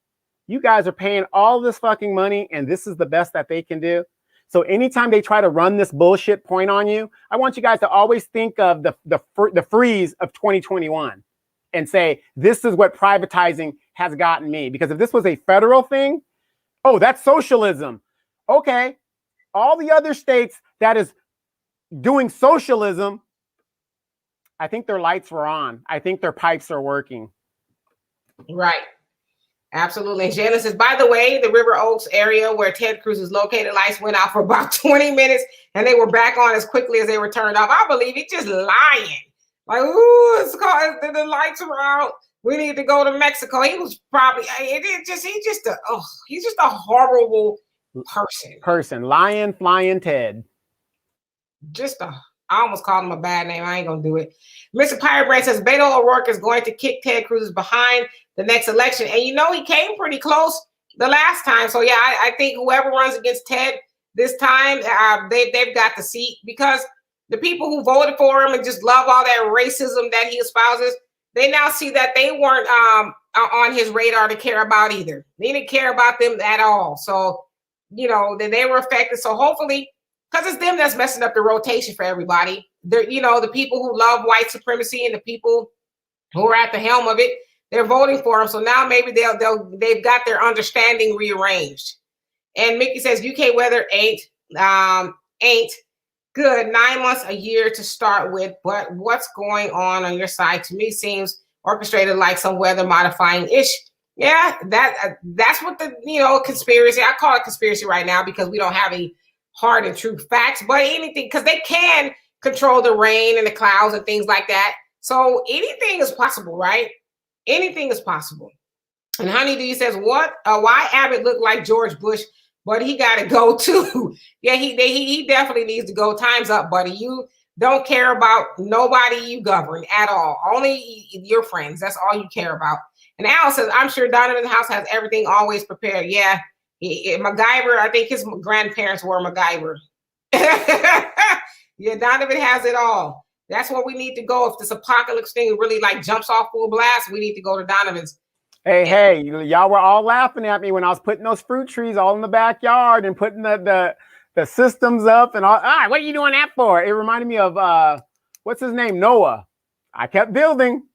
Speaker 2: You guys are paying all this fucking money and this is the best that they can do. So anytime they try to run this bullshit point on you, I want you guys to always think of the freeze of 2021 and say, this is what privatizing has gotten me. Because if this was a federal thing, oh, that's socialism. Okay. All the other states that is doing socialism, I think their lights were on. I think their pipes are working.
Speaker 1: Right. Absolutely. And Jalen says, by the way, the River Oaks area where Ted Cruz is located, lights went out for about 20 minutes and they were back on as quickly as they were turned off. I believe he's just lying. Like, ooh, the lights are out. We need to go to Mexico. He was probably, he's just a horrible person.
Speaker 2: Lying, flying Ted.
Speaker 1: I almost called him a bad name. I ain't gonna do it. Mr. Pirate Brand says Beto O'Rourke is going to kick Ted Cruz behind the next election. And he came pretty close the last time. So yeah, I think whoever runs against Ted this time, they've got the seat because the people who voted for him and just love all that racism that he espouses, they now see that they weren't on his radar to care about either. They didn't care about them at all. So, then they were affected. So hopefully, because it's them that's messing up the rotation for everybody. They're, the people who love white supremacy and the people who are at the helm of it, they're voting for him. So now maybe they've got their understanding rearranged. And Mickey says UK weather ain't good. 9 months, a year to start with, but what's going on your side to me seems orchestrated like some weather modifying ish. Yeah, that's what the conspiracy. I call it conspiracy right now because we don't have any hard and true facts, but anything, because they can control the rain and the clouds and things like that. So anything is possible, right? Anything is possible. And Honeydew says, why Abbott looked like George Bush but he got to go too. Yeah, he definitely needs to go. Time's up, buddy. You don't care about nobody you govern at all. Only your friends. That's all you care about. And Al says, I'm sure Donovan's house has everything always prepared. Yeah, MacGyver. I think his grandparents were MacGyver. Yeah, Donovan has it all. That's where we need to go. If this apocalypse thing really like jumps off full blast, we need to go to Donovan's.
Speaker 2: Hey, y'all were all laughing at me when I was putting those fruit trees all in the backyard and putting the systems up and all. All right, what are you doing that for? It reminded me of what's his name? Noah. I kept building.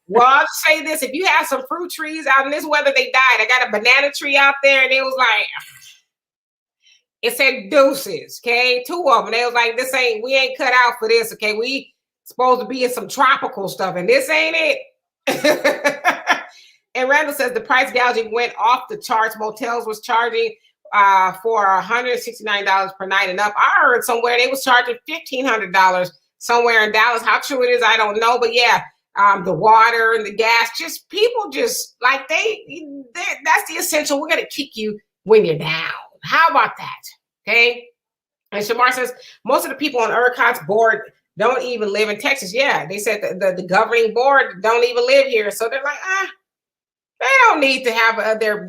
Speaker 1: Well, I'll say this. If you have some fruit trees out in this weather, they died. I got a banana tree out there and it was like, it said deuces, okay? 2 of them. They was like, we ain't cut out for this, okay? We supposed to be in some tropical stuff and this ain't it. And Randall says the price gouging went off the charts. Motels was charging for $169 per night and up. I heard somewhere they was charging $1,500 somewhere in Dallas. How true it is, I don't know. But yeah, the water and the gas, just people just like that's the essential. We're going to kick you when you're down. How about that? Okay. And Shamar says most of the people on ERCOT's board don't even live in Texas. Yeah, they said the governing board don't even live here. So they're like, they don't need to have their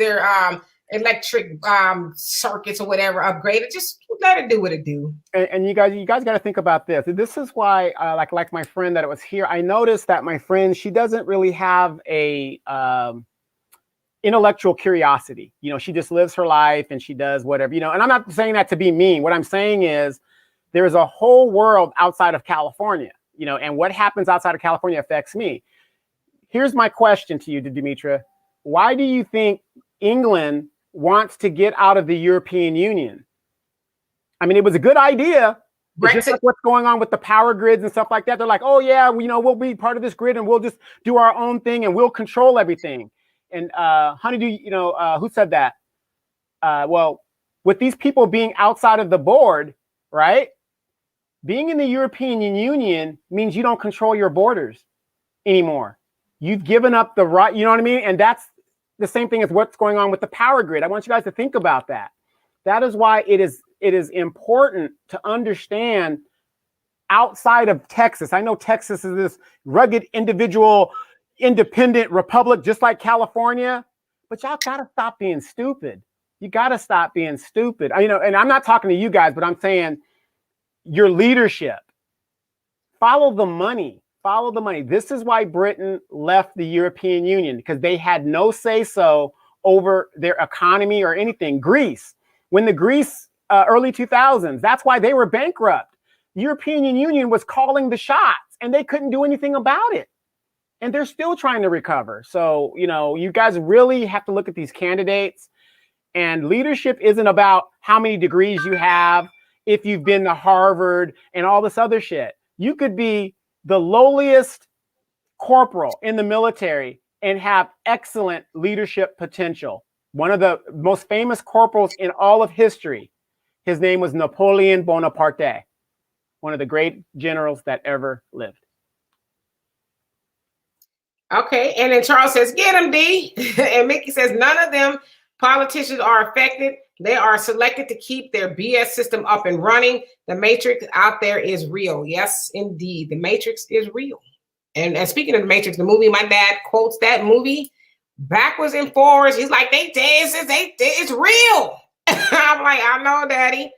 Speaker 1: electric circuits or whatever upgraded. Just let it do what it do.
Speaker 2: And you guys got to think about this. This is why, like my friend that was here, I noticed that my friend, she doesn't really have a intellectual curiosity. She just lives her life and she does whatever. And I'm not saying that to be mean. What I'm saying is there's a whole world outside of California. And what happens outside of California affects me. Here's my question to you, Demetra. Why do you think England wants to get out of the European Union? I mean, it was a good idea. Just like what's going on with the power grids and stuff like that. They're like, oh yeah, we'll be part of this grid and we'll just do our own thing and we'll control everything. And Honeydew, who said that? Well, with these people being outside of the board, right? Being in the European Union means you don't control your borders anymore. You've given up the right, you know what I mean? And that's the same thing as what's going on with the power grid. I want you guys to think about that. That is why it is important to understand outside of Texas. I know Texas is this rugged, individual, independent republic, just like California, but y'all got to stop being stupid. You got to stop being stupid. And I'm not talking to you guys, but I'm saying your leadership. Follow the money. Follow the money. This is why Britain left the European Union, because they had no say-so over their economy or anything. Greece, when the Greece early 2000s, that's why they were bankrupt. The European Union was calling the shots and they couldn't do anything about it. And they're still trying to recover. So, you guys really have to look at these candidates, and leadership isn't about how many degrees you have, if you've been to Harvard and all this other shit. You could be the lowliest corporal in the military and have excellent leadership potential. One of the most famous corporals in all of history, his name was Napoleon Bonaparte, one of the great generals that ever lived.
Speaker 1: Okay, and then Charles says, get him, D. And Mickey says, none of them politicians are affected. They are selected to keep their BS system up and running. The Matrix out there is real. Yes, indeed. The Matrix is real. And speaking of the Matrix, the movie, my dad quotes that movie backwards and forwards. He's like, it's real. I'm like, I know, Daddy.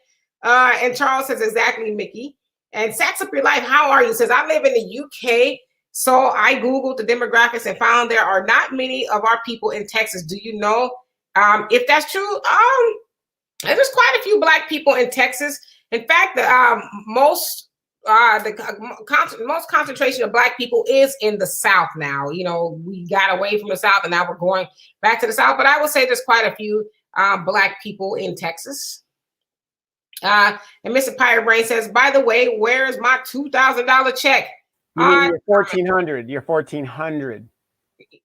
Speaker 1: And Charles says, exactly, Mickey. And Sacks Up Your Life, how are you? Says, I live in the UK. So I Googled the demographics and found there are not many of our people in Texas. Do you know if that's true? There's quite a few Black people in Texas. In fact, the most concentration of Black people is in the South now. We got away from the South and now we're going back to the South. But I would say there's quite a few Black people in Texas. And Mr. Pirate Brain says, by the way, where is my $2,000 check?
Speaker 2: You mean your 1,400? Your 1,400.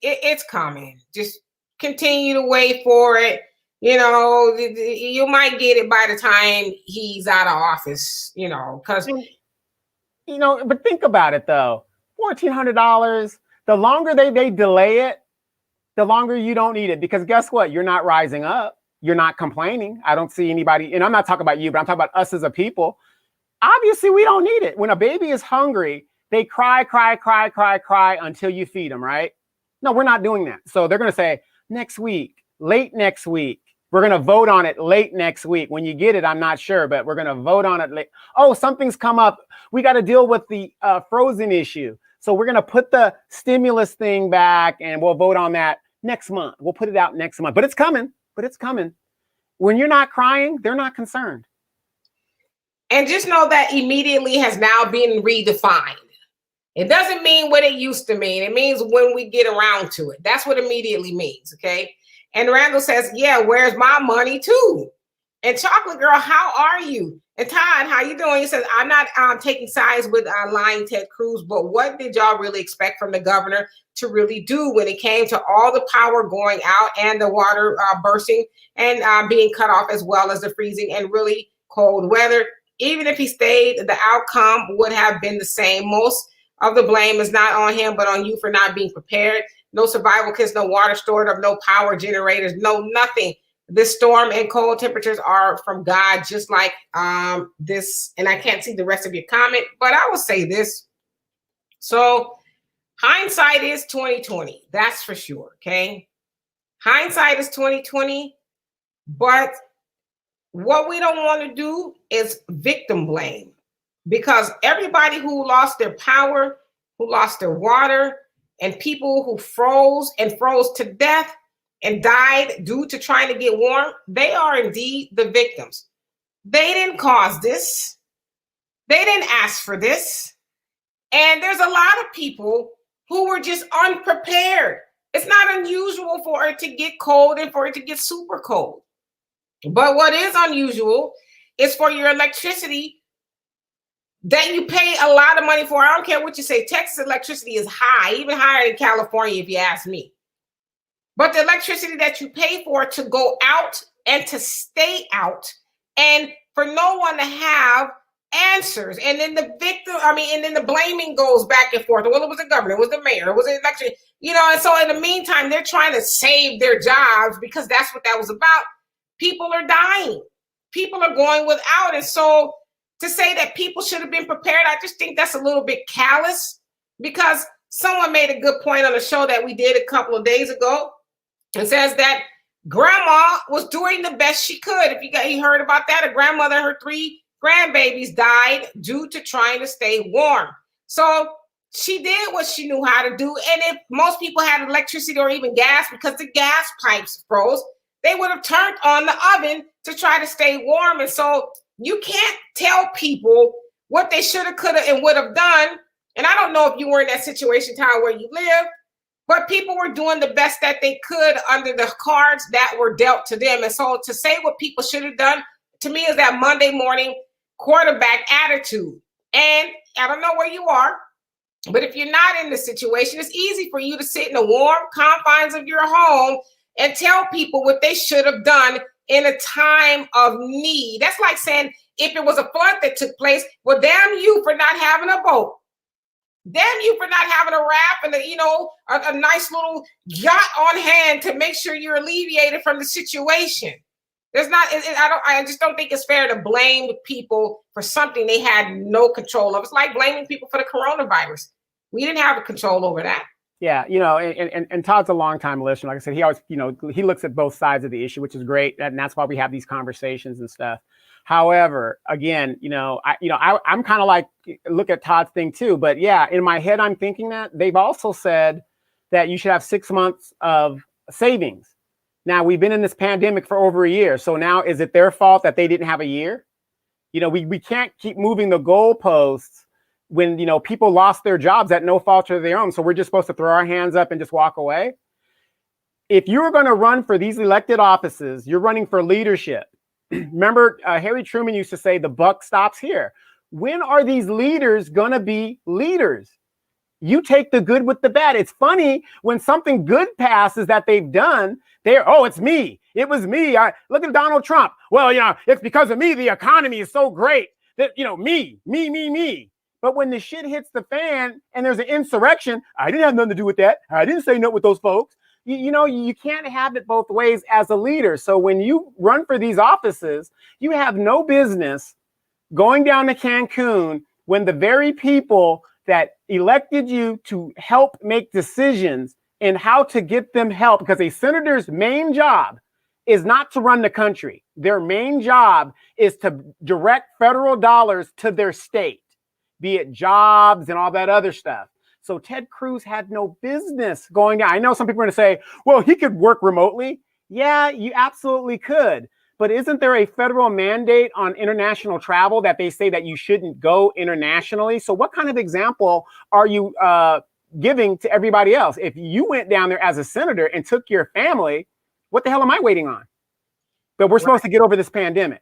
Speaker 1: It's coming. Just continue to wait for it. You might get it by the time he's out of office. Because
Speaker 2: but think about it though. $1,400. The longer they delay it, the longer you don't need it. Because guess what? You're not rising up. you're not complaining. I don't see anybody, and I'm not talking about you, but I'm talking about us as a people. Obviously, we don't need it. When a baby is hungry, they cry until you feed them, right? No, we're not doing that. So they're going to say next week, late next week. We're going to vote on it late next week. When you get it, I'm not sure, but we're going to vote on it late. Oh, something's come up. We got to deal with the frozen issue. So we're going to put the stimulus thing back and we'll vote on that next month. We'll put it out next month, but it's coming. When you're not crying, they're not concerned.
Speaker 1: And just know that immediately has now been redefined. It doesn't mean what it used to mean. It means when we get around to it. That's what immediately means, okay? And Randall says, yeah, where's my money too? And Chocolate Girl, how are you? And Todd, how you doing? He says, I'm not taking sides with lying Ted Cruz, but what did y'all really expect from the governor to really do when it came to all the power going out and the water bursting and being cut off, as well as the freezing and really cold weather? Even if he stayed, the outcome would have been the same. Most of the blame is not on him, but on you for not being prepared. No survival kits, no water stored up, no power generators, no nothing. This storm and cold temperatures are from God, just like this. And I can't see the rest of your comment, but I will say this. So hindsight is 2020. That's for sure. Okay. Hindsight is 2020. But what we don't want to do is victim blame, because everybody who lost their power, who lost their water, and people who froze to death and died due to trying to get warm, they are indeed the victims. They didn't cause this. They didn't ask for this. And there's a lot of people who were just unprepared. It's not unusual for it to get cold and for it to get super cold. But what is unusual is for your electricity that you pay a lot of money for. I don't care what you say. Texas electricity is high, even higher than California, if you ask me. But the electricity that you pay for to go out and to stay out, and for no one to have answers. And then and then the blaming goes back and forth. Well, it was the governor, it was the mayor, it was the election, and so in the meantime, they're trying to save their jobs because that's what that was about. People are dying. People are going without. And so to say that people should have been prepared, I just think that's a little bit callous, because someone made a good point on the show that we did a couple of days ago and says that grandma was doing the best she could. If you heard about that, a grandmother and her 3 grandbabies died due to trying to stay warm. So she did what she knew how to do. And if most people had electricity or even gas, because the gas pipes froze, they would have turned on the oven to try to stay warm. And so you can't tell people what they should have, could have, and would have done. And I don't know if you were in that situation, Tyler, where you live, but people were doing the best that they could under the cards that were dealt to them. And so to say what people should have done, to me, is that Monday morning quarterback attitude. And I don't know where you are, but if you're not in the situation, it's easy for you to sit in the warm confines of your home and tell people what they should have done in a time of need. That's like saying, if it was a flood that took place, well, damn you for not having a boat. Damn you for not having a raft and a nice little yacht on hand to make sure you're alleviated from the situation. I just don't think it's fair to blame people for something they had no control of. It's like blaming people for the coronavirus. We didn't have a control over that.
Speaker 2: Yeah, and Todd's a longtime listener. Like I said, he always, he looks at both sides of the issue, which is great, and that's why we have these conversations and stuff. However, again, I'm kind of like, look at Todd's thing too. But yeah, in my head, I'm thinking that they've also said that you should have 6 months of savings. Now, we've been in this pandemic for over a year. So now, is it their fault that they didn't have a year? We can't keep moving the goalposts when, people lost their jobs at no fault of their own. So we're just supposed to throw our hands up and just walk away. If you're going to run for these elected offices, you're running for leadership. Remember, Harry Truman used to say, the buck stops here. When are these leaders going to be leaders? You take the good with the bad. It's funny when something good passes that they've done, it's me. It was me. Look at Donald Trump. Well, it's because of me. The economy is so great that, me. But when the shit hits the fan and there's an insurrection, I didn't have nothing to do with that. I didn't say no with those folks. You can't have it both ways as a leader. So when you run for these offices, you have no business going down to Cancun when the very people that elected you to help make decisions in how to get them help, because a senator's main job is not to run the country. Their main job is to direct federal dollars to their state, be it jobs and all that other stuff. So Ted Cruz had no business going down. I know some people are going to say, well, he could work remotely. Yeah, you absolutely could. But isn't there a federal mandate on international travel that they say that you shouldn't go internationally? So what kind of example are you giving to everybody else? If you went down there as a senator and took your family, what the hell am I waiting on? But we're supposed to get over this pandemic.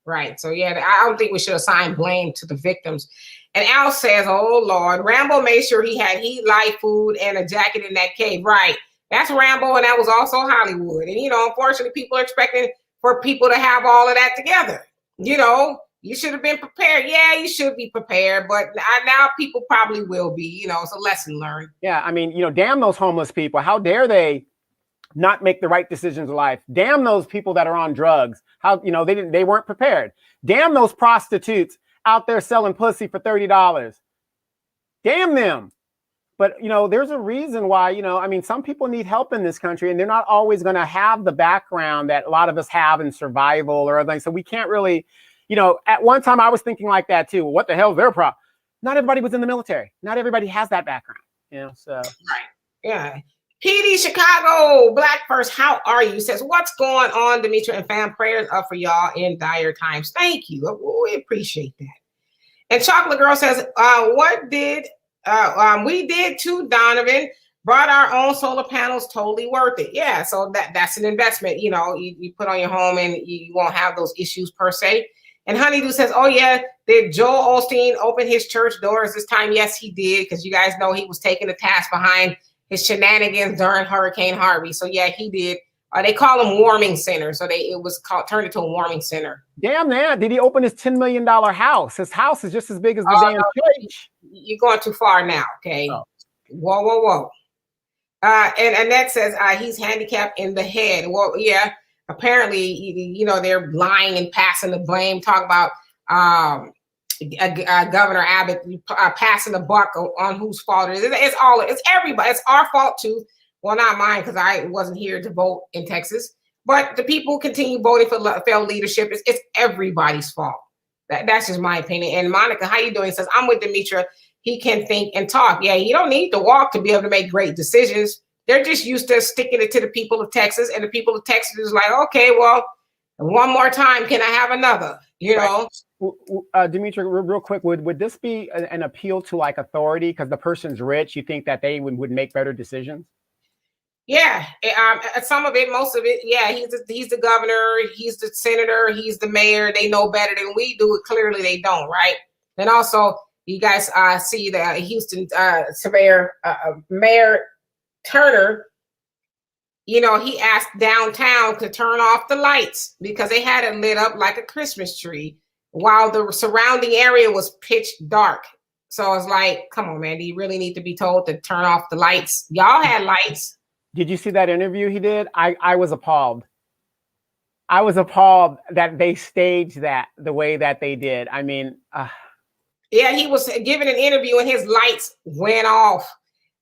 Speaker 1: Right. So, yeah, I don't think we should assign blame to the victims. And Al says, oh, Lord, Rambo made sure he had heat, light, food, and a jacket in that cave. Right. That's Rambo, and that was also Hollywood. And, unfortunately, people are expecting for people to have all of that together. You should have been prepared. Yeah, you should be prepared. But now people probably will be. It's a lesson learned.
Speaker 2: Yeah. I mean, damn those homeless people. How dare they not make the right decisions in life? Damn those people that are on drugs. How, they weren't prepared. Damn those prostitutes out there selling pussy for $30. Damn them. But, there's a reason why, some people need help in this country, and they're not always going to have the background that a lot of us have in survival or other things. So we can't really, at one time I was thinking like that too. What the hell is their problem? Not everybody was in the military. Not everybody has that background, so.
Speaker 1: Right. Yeah. PD Chicago, Black First, how are you? Says, what's going on, Demetra and fam? Prayers up for y'all in dire times. Thank you. We appreciate that. And Chocolate Girl says, we did too, Donovan. Brought our own solar panels, totally worth it. Yeah, so that's an investment. You put on your home and you won't have those issues per se. And Honeydew says, oh yeah, did Joel Osteen open his church doors this time? Yes, he did, because you guys know he was taking the task behind his shenanigans during Hurricane Harvey. So yeah, he did. They call them warming centers. So it was turned into a warming center.
Speaker 2: Damn, man. Did he open his $10 million house? His house is just as big as the damn church.
Speaker 1: You're going too far now. Okay. Oh. Whoa. And Annette says he's handicapped in the head. Well, yeah, apparently, they're lying and passing the blame. Talk about Governor Abbott passing the buck on whose fault it is. It's everybody. It's our fault too. Well, not mine, because I wasn't here to vote in Texas. But the people continue voting for failed leadership. It's everybody's fault. That's just my opinion. And Monica, how you doing? Says, I'm with Demetra. He can think and talk. Yeah, you don't need to walk to be able to make great decisions. They're just used to sticking it to the people of Texas. And the people of Texas is like, okay, well, one more time, can I have another?
Speaker 2: Demetra, real quick, would this be an appeal to like authority? Because the person's rich, you think that they would make better decisions?
Speaker 1: Yeah, some of it, most of it. Yeah, he's the governor, he's the senator, he's the mayor. They know better than we do. Clearly, they don't, right? And also, you guys see the Houston surveyor, Mayor Turner. He asked downtown to turn off the lights because they had it lit up like a Christmas tree while the surrounding area was pitch dark. So it's like, come on, man, do you really need to be told to turn off the lights? Y'all had lights.
Speaker 2: Did you see that interview he did? I was appalled. I was appalled that they staged that the way that they did. I mean,
Speaker 1: yeah, he was giving an interview and his lights went off.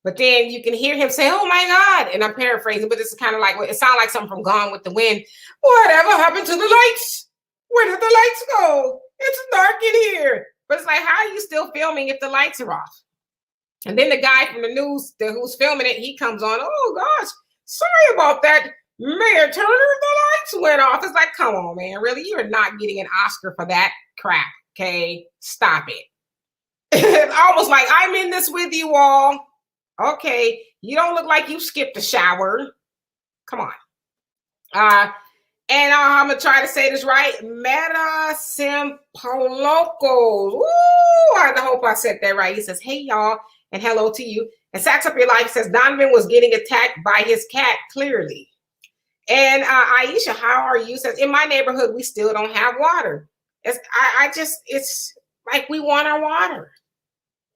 Speaker 1: But then you can hear him say, oh my God. And I'm paraphrasing, but this is kind of like, it sounds like something from Gone with the Wind. Whatever happened to the lights? Where did the lights go? It's dark in here. But it's like, how are you still filming if the lights are off? And then the guy from the news who's filming it, he comes on, oh gosh, sorry about that, Mayor Turner, the lights went off. It's like, come on, man, really? You are not getting an Oscar for that crap, okay? Stop it. It's almost like, I'm in this with you all. Okay, you don't look like you skipped a shower. Come on. And I'm going to try to say this right. Meta Simpolocos. Ooh, I hope I said that right. He says, hey, y'all, and hello to you. And Sacks Up Your Life says, Donovan was getting attacked by his cat, clearly. And Aisha, how are you? Says, in my neighborhood, we still don't have water. It's like we want our water.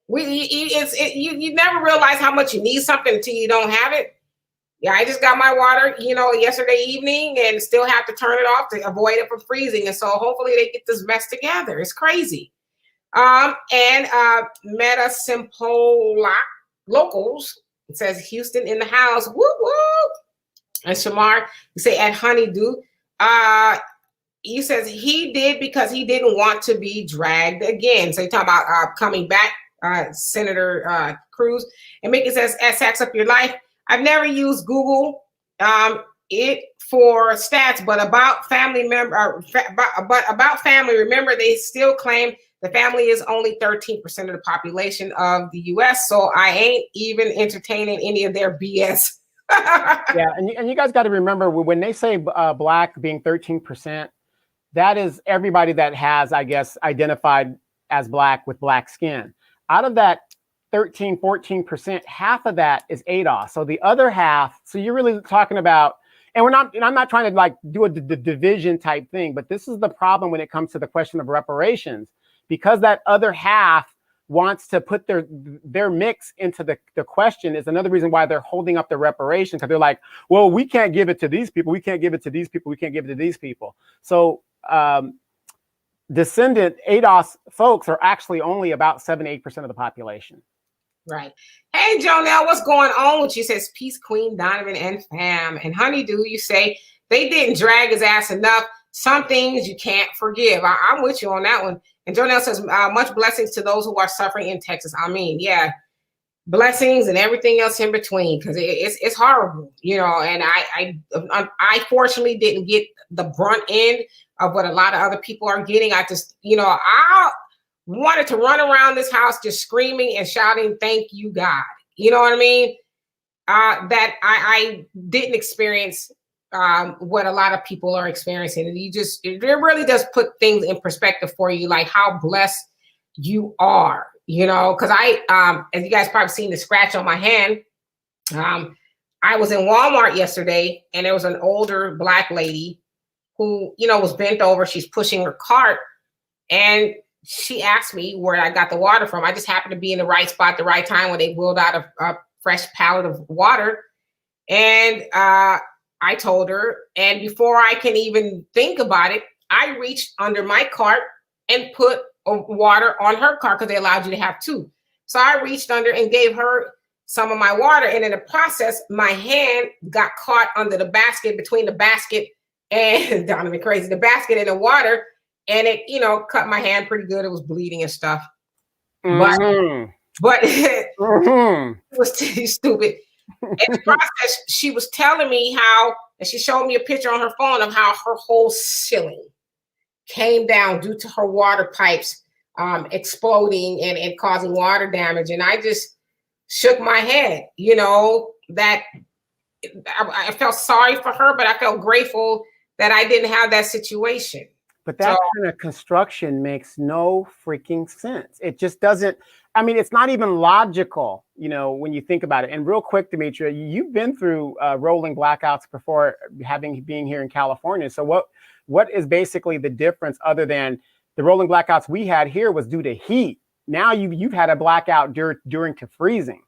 Speaker 1: You never realize how much you need something until you don't have it. Yeah, I just got my water, yesterday evening and still have to turn it off to avoid it from freezing. And so hopefully they get this mess together. It's crazy. And Meta Simple Locals, it says Houston in the house. Woo woo. And Shamar, you say at Honeydew. He says he did because he didn't want to be dragged again. So you're talking about coming back, Senator Cruz. And Mickey says, Sacks Up Your Life. I've never used Google it for stats, but about family about family, remember they still claim the family is only 13% of the population of the US. So I ain't even entertaining any of their BS.
Speaker 2: Yeah, and you guys got to remember when they say Black being 13%, that is everybody that has, I guess, identified as Black with Black skin. Out of that 13, 14%, half of that is ADOS. So the other half, so you're really talking about, and I'm not trying to like do a division type thing, but this is the problem when it comes to the question of reparations, because that other half wants to put their mix into the question is another reason why they're holding up the reparation, because they're like, well, we can't give it to these people. We can't give it to these people. We can't give it to these people. So descendant ADOS folks are actually only about 7-8% of the population.
Speaker 1: Right. Hey, Jonelle, what's going on with you? Says Peace, Queen, Donovan, and fam. And Honeydew, you say they didn't drag his ass enough. Some things you can't forgive. I'm with you on that one. And Jonelle says, much blessings to those who are suffering in Texas. I mean, yeah, blessings and everything else in between, because it's horrible, and I fortunately didn't get the brunt end of what a lot of other people are getting. I just, I wanted to run around this house just screaming and shouting, thank you, God. You know what I mean? That I didn't experience what a lot of people are experiencing. And it really does put things in perspective for you, like how blessed you are, because as you guys probably seen the scratch on my hand, I was in Walmart yesterday and there was an older Black lady who, was bent over. She's pushing her cart and she asked me where I got the water from. I just happened to be in the right spot at the right time when they wheeled out a fresh pallet of water. And I told her, and before I can even think about it, I reached under my cart and put water on her cart because they allowed you to have two. So I reached under and gave her some of my water. And in the process, my hand got caught under the basket, between the basket and Donovan crazy, the basket and the water. And it, cut my hand pretty good. It was bleeding and stuff.
Speaker 2: Mm-hmm.
Speaker 1: But it was too stupid. In the process, she was telling me how, and she showed me a picture on her phone of how her whole ceiling came down due to her water pipes exploding and causing water damage. And I just shook my head, that I felt sorry for her, but I felt grateful that I didn't have that situation.
Speaker 2: But that kind of construction makes no freaking sense. It just doesn't. I mean, it's not even logical, when you think about it. And real quick, Demetria, you've been through rolling blackouts before, being here in California. So what is basically the difference other than the rolling blackouts we had here was due to heat? Now you've had a blackout during to freezing.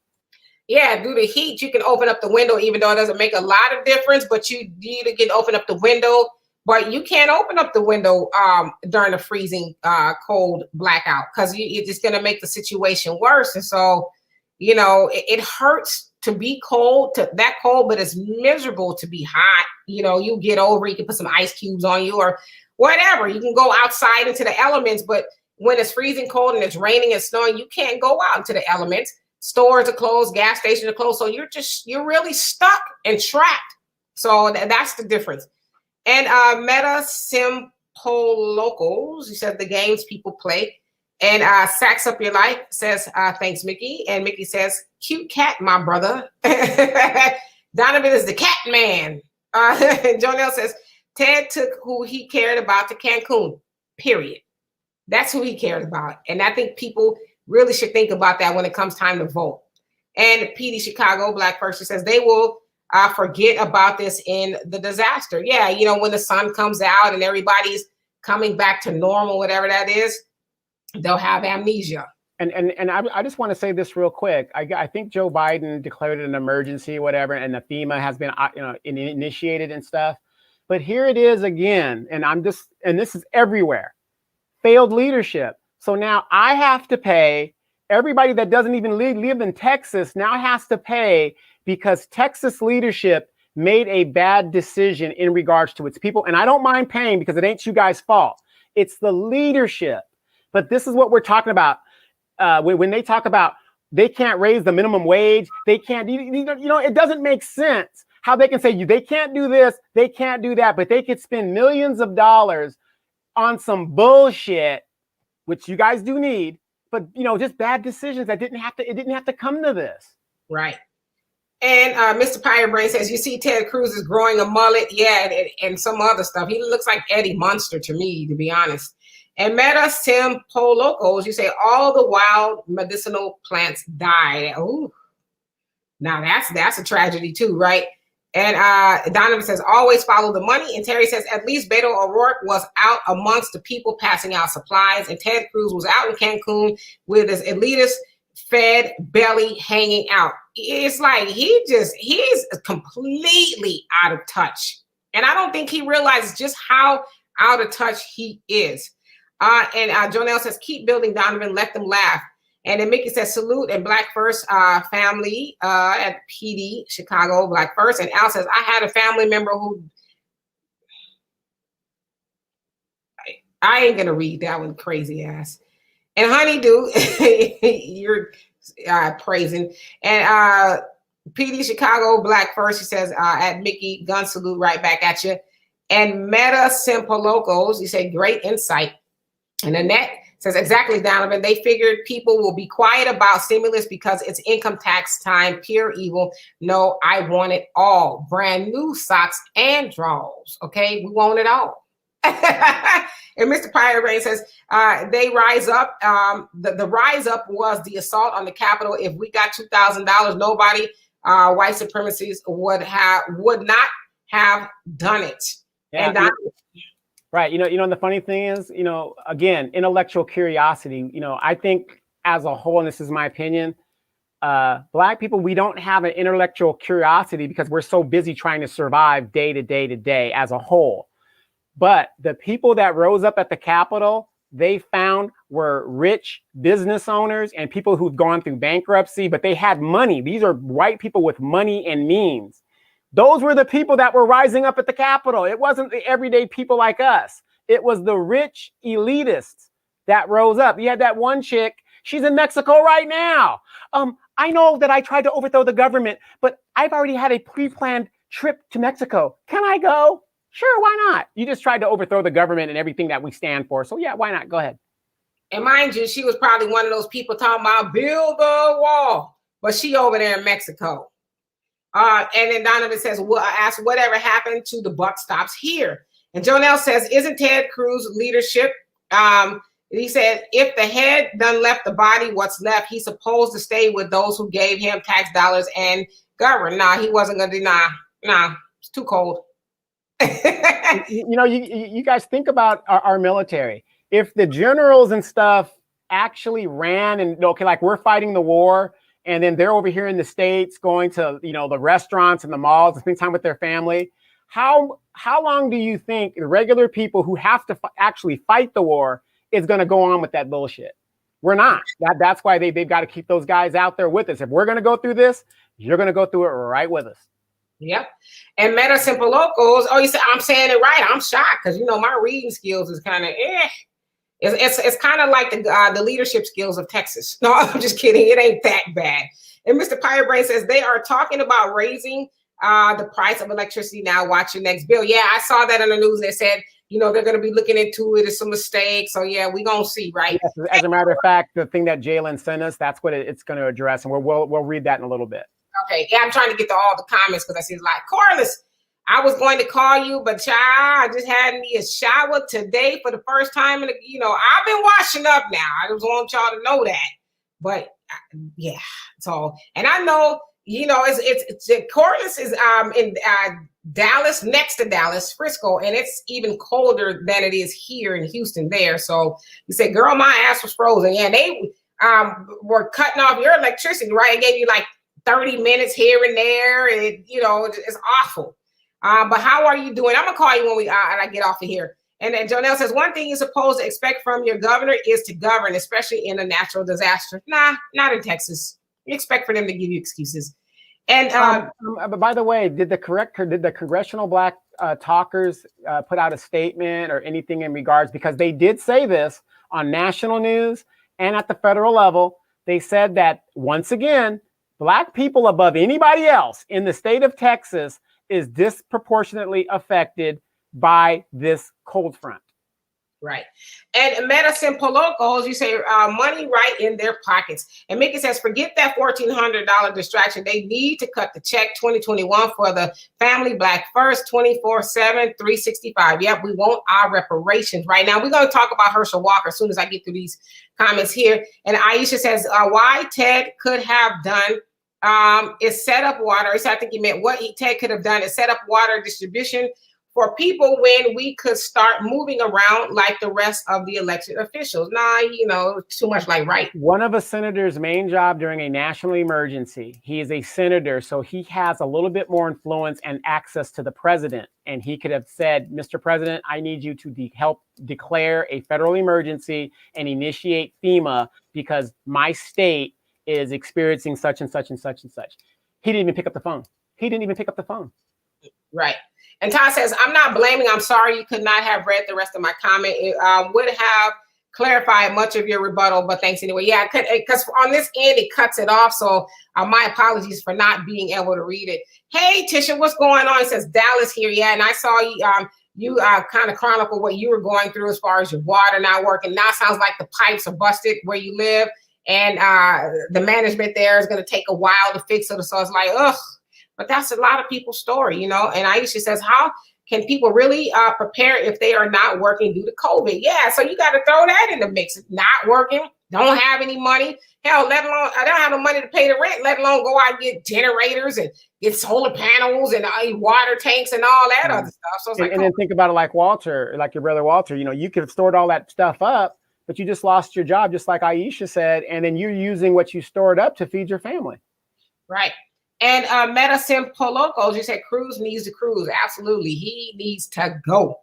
Speaker 1: Yeah, due to heat, you can open up the window, even though it doesn't make a lot of difference. But you need to open up the window. But you can't open up the window during a freezing cold blackout, because it's just going to make the situation worse. And so, it hurts to be that cold, but it's miserable to be hot. You get over, you can put some ice cubes on you or whatever. You can go outside into the elements, but when it's freezing cold and it's raining and snowing, you can't go out into the elements. Stores are closed, gas stations are closed. So you're really stuck and trapped. So that's the difference. And Meta Simple Locals, you said the games people play. And Sacks Up Your Life says, thanks, Mickey. And Mickey says, cute cat, my brother. Donovan is the cat man. And Jonelle says, Ted took who he cared about to Cancun, period. That's who he cared about. And I think people really should think about that when it comes time to vote. And PD Chicago, Black person, says they will forget about this in the disaster. Yeah, when the sun comes out and everybody's coming back to normal, whatever that is, they'll have amnesia.
Speaker 2: And I just want to say this real quick. I think Joe Biden declared an emergency, whatever, and the FEMA has been initiated and stuff. But here it is again, and this is everywhere. Failed leadership. So now I have to pay. Everybody that doesn't even live in Texas now has to pay because Texas leadership made a bad decision in regards to its people. And I don't mind paying because it ain't you guys' fault. It's the leadership. But this is what we're talking about. When they talk about they can't raise the minimum wage, they can't, it doesn't make sense how they can say they can't do this, they can't do that, but they could spend millions of dollars on some bullshit, which you guys do need, but just bad decisions that didn't have to come to this.
Speaker 1: Right. And Mr. Pirate Brain says, you see Ted Cruz is growing a mullet, yeah, and some other stuff. He looks like Eddie Munster to me, to be honest. And Meta Sim Polocos, you say all the wild medicinal plants died. Oh, now that's a tragedy too, right? And Donovan says, always follow the money. And Terry says, at least Beto O'Rourke was out amongst the people passing out supplies. And Ted Cruz was out in Cancun with his elitist fed belly hanging out. It's like he's completely out of touch. And I don't think he realizes just how out of touch he is. And Jonelle says, keep building, Donovan, let them laugh. And then Mickey says, salute and Black First family at PD, Chicago, Black First. And Al says, I had a family member who, I ain't going to read that one, crazy ass. And Honeydew, you're praising. And PD, Chicago, Black First, he says, at Mickey, gun salute right back at you. And Meta Simpolocos, he said, great insight. And Annette says, exactly, Donovan. They figured people will be quiet about stimulus because it's income tax time, pure evil. No, I want it all. Brand new socks and drawers. Okay, we want it all. And Mr. Pirate Brain says, they rise up. The rise up was the assault on the Capitol. If we got $2,000, nobody, white supremacists would not have done it.
Speaker 2: Yeah,
Speaker 1: and
Speaker 2: right. The funny thing is, again, intellectual curiosity, I think as a whole, and this is my opinion, Black people, we don't have an intellectual curiosity because we're so busy trying to survive day to day to day as a whole. But the people that rose up at the Capitol, they found were rich business owners and people who've gone through bankruptcy, but they had money. These are white people with money and means. Those were the people that were rising up at the Capitol. It wasn't the everyday people like us. It was the rich elitists that rose up. You had that one chick, she's in Mexico right now. I know that I tried to overthrow the government, but I've already had a pre-planned trip to Mexico. Can I go? Sure, why not? You just tried to overthrow the government and everything that we stand for. So yeah, why not? Go ahead.
Speaker 1: And mind you, she was probably one of those people talking about build the wall, but she over there in Mexico. And then Donovan says, well, I asked whatever happened to the buck stops here. And Jonelle says, isn't Ted Cruz leadership? He said, if the head done left the body, what's left? He's supposed to stay with those who gave him tax dollars and govern. Nah, he wasn't going to deny. Nah, it's too cold.
Speaker 2: You guys think about our military. If the generals and stuff actually ran and, like we're fighting the war, and then they're over here in the States going to, the restaurants and the malls and spend time with their family. How long do you think the regular people who have to actually fight the war is going to go on with that bullshit? We're not. That's why they've got to keep those guys out there with us. If we're going to go through this, you're going to go through it right with us.
Speaker 1: Yep. And Meta Simpolocos, you said I'm saying it right. I'm shocked because, my reading skills is kind of It's kind of like the leadership skills of Texas. No, I'm just kidding. It ain't that bad. And Mr. Pirate Brain says they are talking about raising the price of electricity now. Watch your next bill. Yeah, I saw that in the news. They said, they're going to be looking into it. It's a mistake. So yeah, we're going to see, right?
Speaker 2: Yes, as a matter of fact, the thing that Jalen sent us, that's what it's going to address. And we'll read that in a little bit. Okay.
Speaker 1: Yeah, I'm trying to get to all the comments because I see it's like, Corliss, I was going to call you, but child, I just had me a shower today for the first time. And, I've been washing up now. I just want y'all to know that. But yeah, it's all. And I know, it's Corliss is in Dallas, next to Dallas, Frisco, and it's even colder than it is here in Houston there. So you say, girl, my ass was frozen. Yeah, were cutting off your electricity, right? It gave you like 30 minutes here and there, and it's awful. But how are you doing? I'm gonna call you when I get off of here. And then Jonelle says, one thing you're supposed to expect from your governor is to govern, especially in a natural disaster. Nah, not in Texas. You expect for them to give you excuses. And
Speaker 2: but by the way, did the Congressional Black Talkers put out a statement or anything in regards? Because they did say this on national news and at the federal level. They said that once again, Black people above anybody else in the state of Texas is disproportionately affected by this cold front.
Speaker 1: Right. And Medicine Polocos, you say money right in their pockets. And Mickey says, forget that $1,400 distraction. They need to cut the check 2021 for the family Black first, 24/7, 365. Yep, we want our reparations right now. We're going to talk about Herschel Walker as soon as I get through these comments here. And Aisha says, why Ted could have done is set up water. I think he meant what Ted could have done is set up water distribution for people when we could start moving around like the rest of the elected officials. Nah, too much like right.
Speaker 2: One of a senator's main job during a national emergency, he is a senator, so he has a little bit more influence and access to the president. And he could have said, Mr. President, I need you to help declare a federal emergency and initiate FEMA because my state is experiencing such and such and such and such. He didn't even pick up the phone.
Speaker 1: Right. And Todd says, I'm not blaming. I'm sorry you could not have read the rest of my comment. It would have clarified much of your rebuttal, but thanks anyway. Yeah, because on this end, it cuts it off. So my apologies for not being able to read it. Hey, Tisha, what's going on? It says Dallas here. Yeah, and I saw you kind of chronicle what you were going through as far as your water not working. Now it sounds like the pipes are busted where you live. And the management there is going to take a while to fix it. So it's like, ugh. But that's a lot of people's story, And Aisha says, how can people really prepare if they are not working due to COVID? Yeah, so you got to throw that in the mix. Not working, don't have any money. Hell, let alone, I don't have no money to pay the rent, let alone go out and get generators and get solar panels and water tanks and all that other stuff. So it's
Speaker 2: then think about it like Walter, like your brother Walter. You could have stored all that stuff up, but you just lost your job, just like Aisha said, and then you're using what you stored up to feed your family.
Speaker 1: Right. And Medicine Polocos, you said Cruz needs to cruise. Absolutely. He needs to go.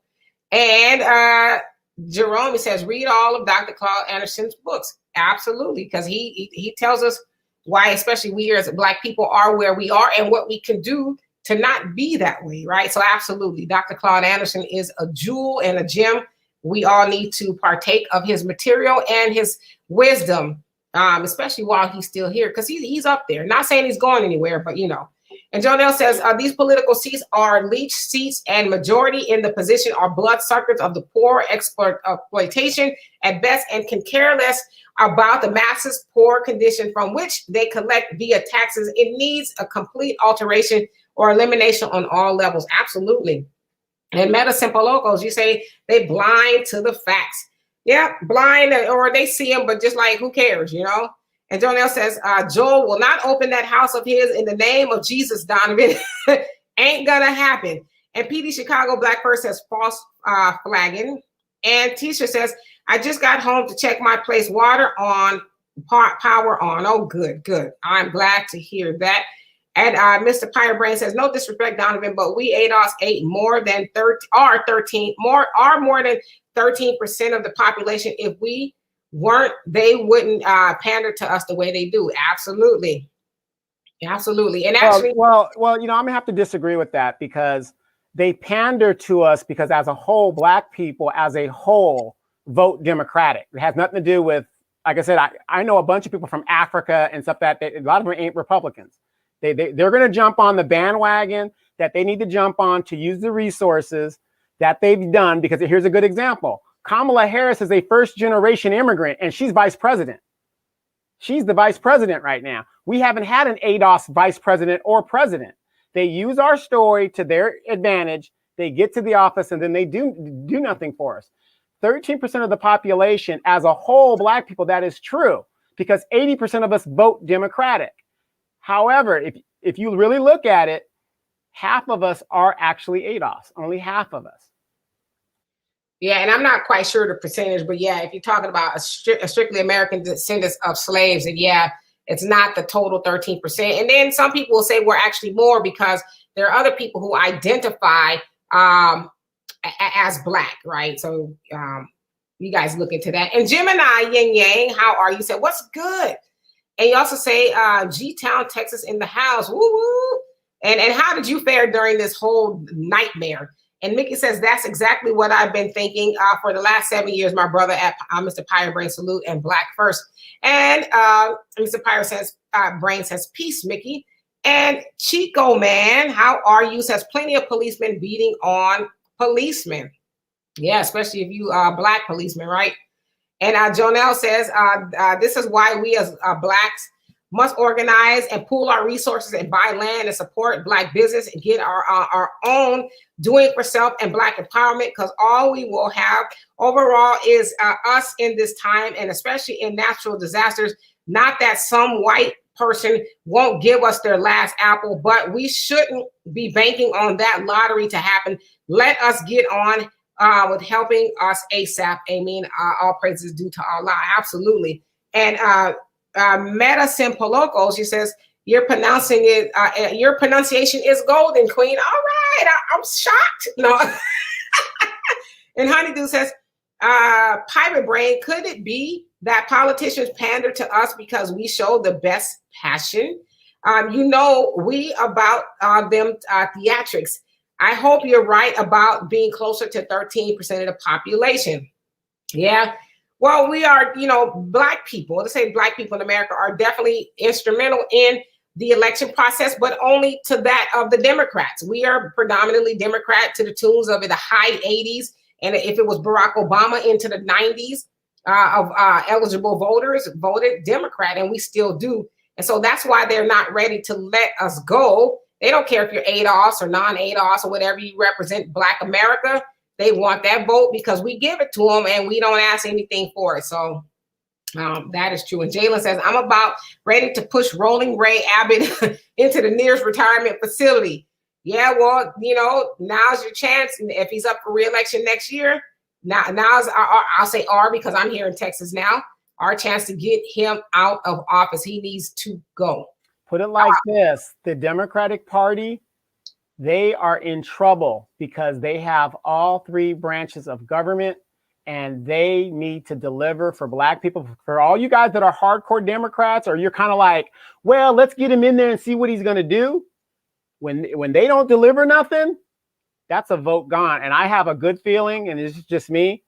Speaker 1: And Jerome says, read all of Dr. Claude Anderson's books. Absolutely. Because he tells us why, especially we as Black people are where we are and what we can do to not be that way. Right. So absolutely. Dr. Claude Anderson is a jewel and a gem. We all need to partake of his material and his wisdom. Especially while he's still here, because he's up there. Not saying he's going anywhere, but And Jonelle says these political seats are leech seats, and majority in the position are bloodsuckers of the poor, exploitation at best, and can care less about the masses' poor condition from which they collect via taxes. It needs a complete alteration or elimination on all levels. Absolutely. And Medicine Polocos, you say they blind to the facts. Yeah, blind, or they see him, but just like, who cares, And Jonelle says, Joel will not open that house of his in the name of Jesus, Donovan. Ain't gonna happen. And PD Chicago Black Purse says false flagging. And Tisha says, I just got home to check my place water on, power on. Oh, good. I'm glad to hear that. And Mr. Pirate Brain says, no disrespect, Donovan, but we ADOS ate more than 13 of the population. If we weren't, they wouldn't pander to us the way they do. Absolutely. And actually,
Speaker 2: well, I'm gonna have to disagree with that, because they pander to us because as a whole, Black people as a whole vote Democratic. It has nothing to do with, like I said, I know a bunch of people from Africa and stuff that a lot of them ain't Republicans. They're going to jump on the bandwagon that they need to jump on to use the resources that they've done. Because here's a good example. Kamala Harris is a first generation immigrant and she's vice president. She's the vice president right now. We haven't had an ADOS vice president or president. They use our story to their advantage. They get to the office and then they do nothing for us. 13% of the population as a whole, Black people, that is true, because 80% of us vote Democratic. However, if you really look at it, half of us are actually ADOS, only half of us.
Speaker 1: Yeah, and I'm not quite sure the percentage, but yeah, if you're talking about a strictly American descendants of slaves, and yeah, it's not the total 13%. And then some people will say we're actually more because there are other people who identify as Black, right? So you guys look into that. And Gemini Yin Yang, how are you? Said, what's good? And you also say G-Town, Texas in the house. Woo woo. And how did you fare during this whole nightmare? And Mickey says, that's exactly what I've been thinking for the last 7 years. My brother at Mr. Pirate Brain salute and Black first. And Mr. Pirate says, Brain says, peace, Mickey. And Chico, man, how are you? Says, plenty of policemen beating on policemen. Yeah, especially if you are Black policemen, right? And Jonelle says, this is why we as Blacks must organize and pool our resources and buy land and support Black business and get our own doing for self and Black empowerment, because all we will have overall is us in this time, and especially in natural disasters. Not that some white person won't give us their last apple, but we shouldn't be banking on that lottery to happen. Let us get on with helping us ASAP. Amen. All praises due to Allah. Absolutely. And Meta Simpoloco, she says, you're pronouncing it, your pronunciation is golden, Queen. All right. I'm shocked. No. And Honeydew says, Pirate Brain, could it be that politicians pander to us because we show the best passion? We about them theatrics. I hope you're right about being closer to 13% of the population. Yeah. Well, we are, Black people, let's say Black people in America are definitely instrumental in the election process, but only to that of the Democrats. We are predominantly Democrat to the tunes of the high 80s. And if it was Barack Obama into the 90s of eligible voters voted Democrat, and we still do. And so that's why they're not ready to let us go. They don't care if you're ADOS or non-ADOS or whatever you represent Black America. They want that vote because we give it to them and we don't ask anything for it. So that is true. And Jalen says, I'm about ready to push Rolling Ray Abbott into the nearest retirement facility. Yeah, well, now's your chance. And if he's up for re-election next year, now's I'll say our, because I'm here in Texas now, our chance to get him out of office. He needs to go.
Speaker 2: Put it like this. The Democratic Party, they are in trouble because they have all three branches of government and they need to deliver for Black people. For all you guys that are hardcore Democrats, or you're kind of like, well, let's get him in there and see what he's going to do. When they don't deliver nothing, that's a vote gone. And I have a good feeling, and it's just me,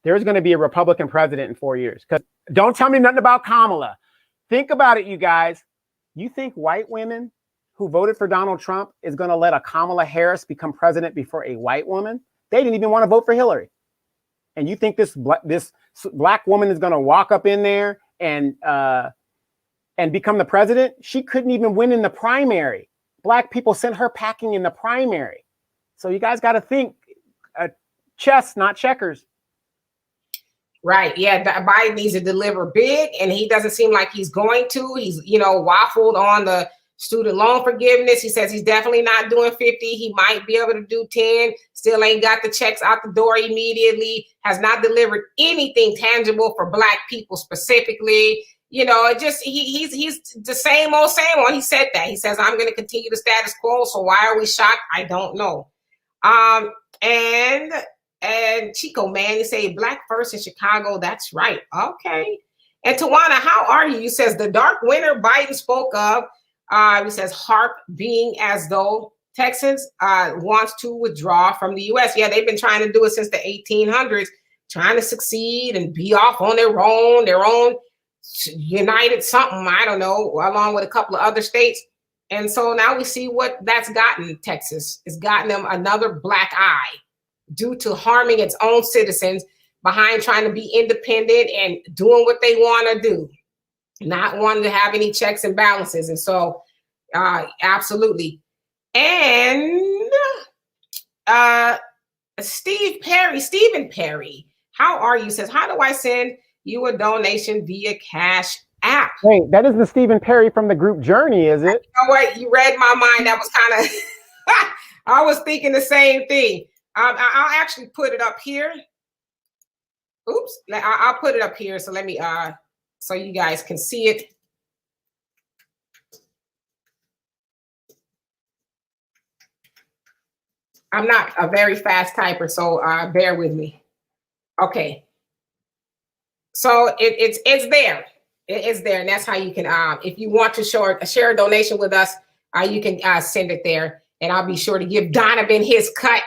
Speaker 2: there's going to be a Republican president in 4 years. Because don't tell me nothing about Kamala. Think about it, you guys. You think white women who voted for Donald Trump is going to let a Kamala Harris become president before a white woman? They didn't even want to vote for Hillary. And you think this Black woman is going to walk up in there and become the president? She couldn't even win in the primary. Black people sent her packing in the primary. So you guys got to think chess, not checkers.
Speaker 1: Right. Yeah. Biden needs to deliver big, and he doesn't seem like he's going to. He's, waffled on the student loan forgiveness. He says he's definitely not doing 50. He might be able to do 10. Still ain't got the checks out the door immediately. Has not delivered anything tangible for Black people specifically. He's the same old. He said that. He says, I'm going to continue the status quo. So why are we shocked? I don't know. And Chico, man, you say Black first in Chicago. That's right. Okay. And Tawana, how are you? You says the dark winter Biden spoke of. He says HARP being as though Texas wants to withdraw from the U.S. Yeah, they've been trying to do it since the 1800s, trying to succeed and be off on their own united something, I don't know, along with a couple of other states. And so now we see what that's gotten Texas. It's gotten them another black eye due to harming its own citizens behind trying to be independent and doing what they want to do, not wanting to have any checks and balances. And so absolutely. And Stephen Perry, how are you? Says, how do I send you a donation via Cash App?
Speaker 2: Wait, that is the Stephen Perry from the group Journey, is it?
Speaker 1: Oh, wait, you read my mind. That was kind of, I was thinking the same thing. I'll actually put it up here. Oops, I'll put it up here. So let me so you guys can see it. I'm not a very fast typer, so bear with me. Okay. So it's there. It's there, and that's how you can if you want to share a donation with us, you can send it there, and I'll be sure to give Donovan his cut,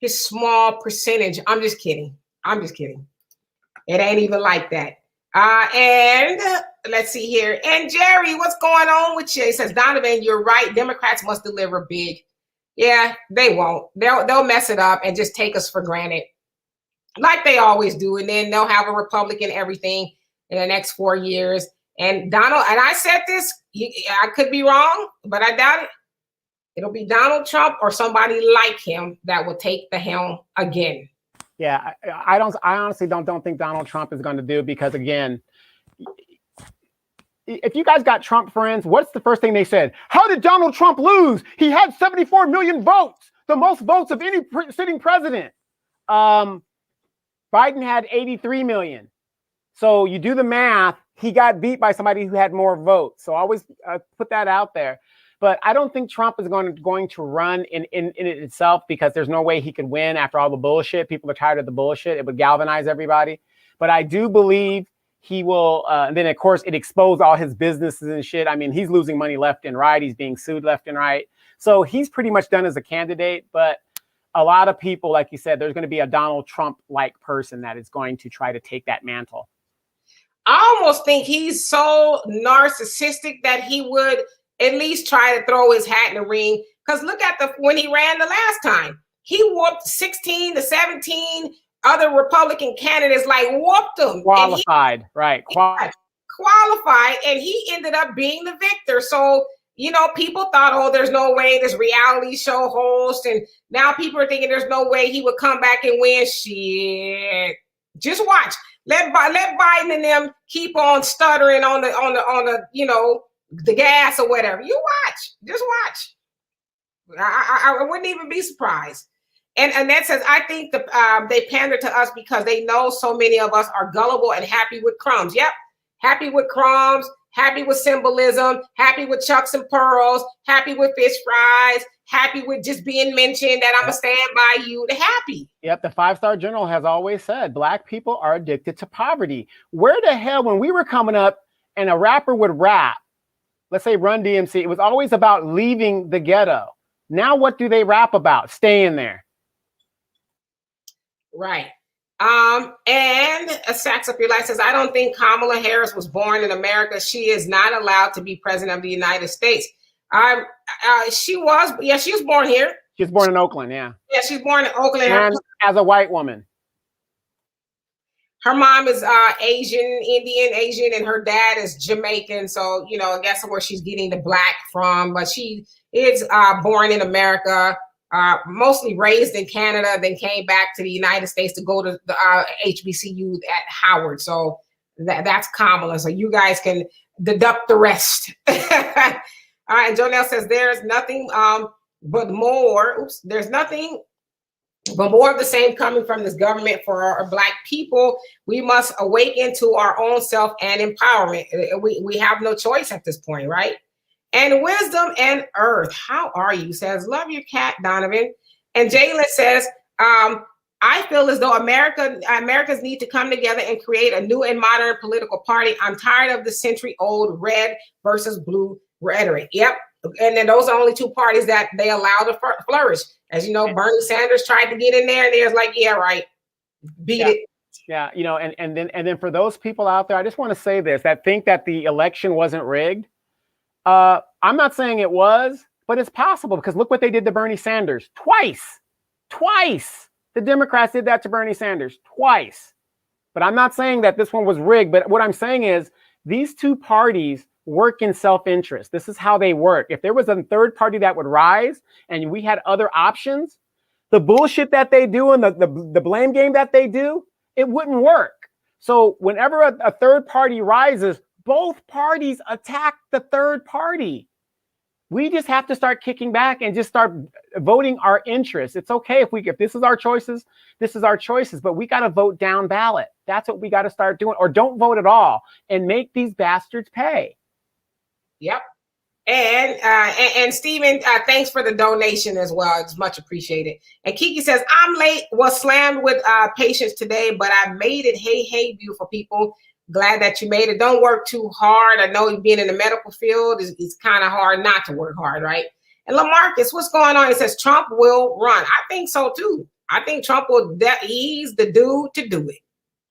Speaker 1: his small percentage. I'm just kidding. I'm just kidding. It ain't even like that. And let's see here. And Jerry, what's going on with you? He says, Donovan, you're right. Democrats must deliver big. Yeah, they won't. They'll mess it up and just take us for granted, like they always do. And then they'll have a Republican everything in the next 4 years. And Donald, and I said this, I could be wrong, but I doubt it. It'll be Donald Trump or somebody like him that will take the helm again.
Speaker 2: Yeah, I honestly don't think Donald Trump is going to do, because again, if you guys got Trump friends, what's the first thing they said? How did Donald Trump lose? He had 74 million votes, the most votes of any sitting president. Biden had 83 million. So you do the math, he got beat by somebody who had more votes. So always put that out there. But I don't think Trump is going to run in it itself, because there's no way he could win after all the bullshit. People are tired of the bullshit. It would galvanize everybody. But I do believe he will. And then, of course, it exposed all his businesses and shit. I mean, he's losing money left and right. He's being sued left and right. So he's pretty much done as a candidate. But a lot of people, like you said, there's going to be a Donald Trump-like person that is going to try to take that mantle.
Speaker 1: I almost think he's so narcissistic that he would at least try to throw his hat in the ring. Because look at when he ran the last time. He whooped 16 to 17 other Republican candidates, like whooped them.
Speaker 2: Qualified, right.
Speaker 1: Qualified, and he ended up being the victor. So, you know, people thought, oh, there's no way, this reality show host. And now people are thinking there's no way he would come back and win. Shit. Just watch. Let Biden and them keep on stuttering on the you know, the gas or whatever. You watch. Just watch. I wouldn't even be surprised. And Annette says, I think they pander to us because they know so many of us are gullible and happy with crumbs. Yep. Happy with crumbs, happy with symbolism, happy with chucks and pearls, happy with fish fries, happy with just being mentioned that I'm going to stand by you. They're happy.
Speaker 2: Yep. The 5-star general has always said Black people are addicted to poverty. Where the hell, when we were coming up and a rapper would rap, let's say Run DMC, it was always about leaving the ghetto. Now what do they rap about? Staying there.
Speaker 1: Right. And a Sacks Up Your Life says, I don't think Kamala Harris was born in America. She is not allowed to be president of the United States. She was born here.
Speaker 2: She was born in Oakland, yeah.
Speaker 1: Yeah, she's born in Oakland.
Speaker 2: And as a white woman.
Speaker 1: Her mom is Asian, and her dad is Jamaican. So, you know, I guess where she's getting the Black from. But she is born in America, mostly raised in Canada, then came back to the United States to go to the HBCU at Howard. So that's Kamala. So you guys can deduct the rest. All right, and Jonelle says there's nothing but more. There's nothing but more of the same coming from this government for our Black people. We must awaken to our own self and empowerment. We have no choice at this point, right? And Wisdom and Earth, how are you? Says, love your cat, Donovan. And Jalen says, I feel as though Americans need to come together and create a new and modern political party. I'm tired of the century-old red versus blue rhetoric. Yep. And then those are only two parties that they allow to flourish. As you know, Bernie Sanders tried to get in there, and there's like, yeah, right, beat it.
Speaker 2: Yeah, you know, and then for those people out there, I just want to say this, that think that the election wasn't rigged. I'm not saying it was, but it's possible, because look what they did to Bernie Sanders twice. The Democrats did that to Bernie Sanders twice. But I'm not saying that this one was rigged. But what I'm saying is these two parties work in self-interest. This is how they work. If there was a third party that would rise and we had other options, the bullshit that they do and the blame game that they do, it wouldn't work. So whenever a third party rises, both parties attack the third party. We just have to start kicking back and just start voting our interests. It's okay if this is our choices, this is our choices, but we got to vote down ballot. That's what we got to start doing, or don't vote at all and make these bastards pay.
Speaker 1: Yep. And Stephen, thanks for the donation as well. It's much appreciated. And Kiki says, I'm late, was slammed with patients today, but I made it. Hey, beautiful people. Glad that you made it. Don't work too hard. I know being in the medical field is kind of hard not to work hard, right? And LaMarcus, what's going on? He says Trump will run. I think so too. I think Trump he's the dude to do it.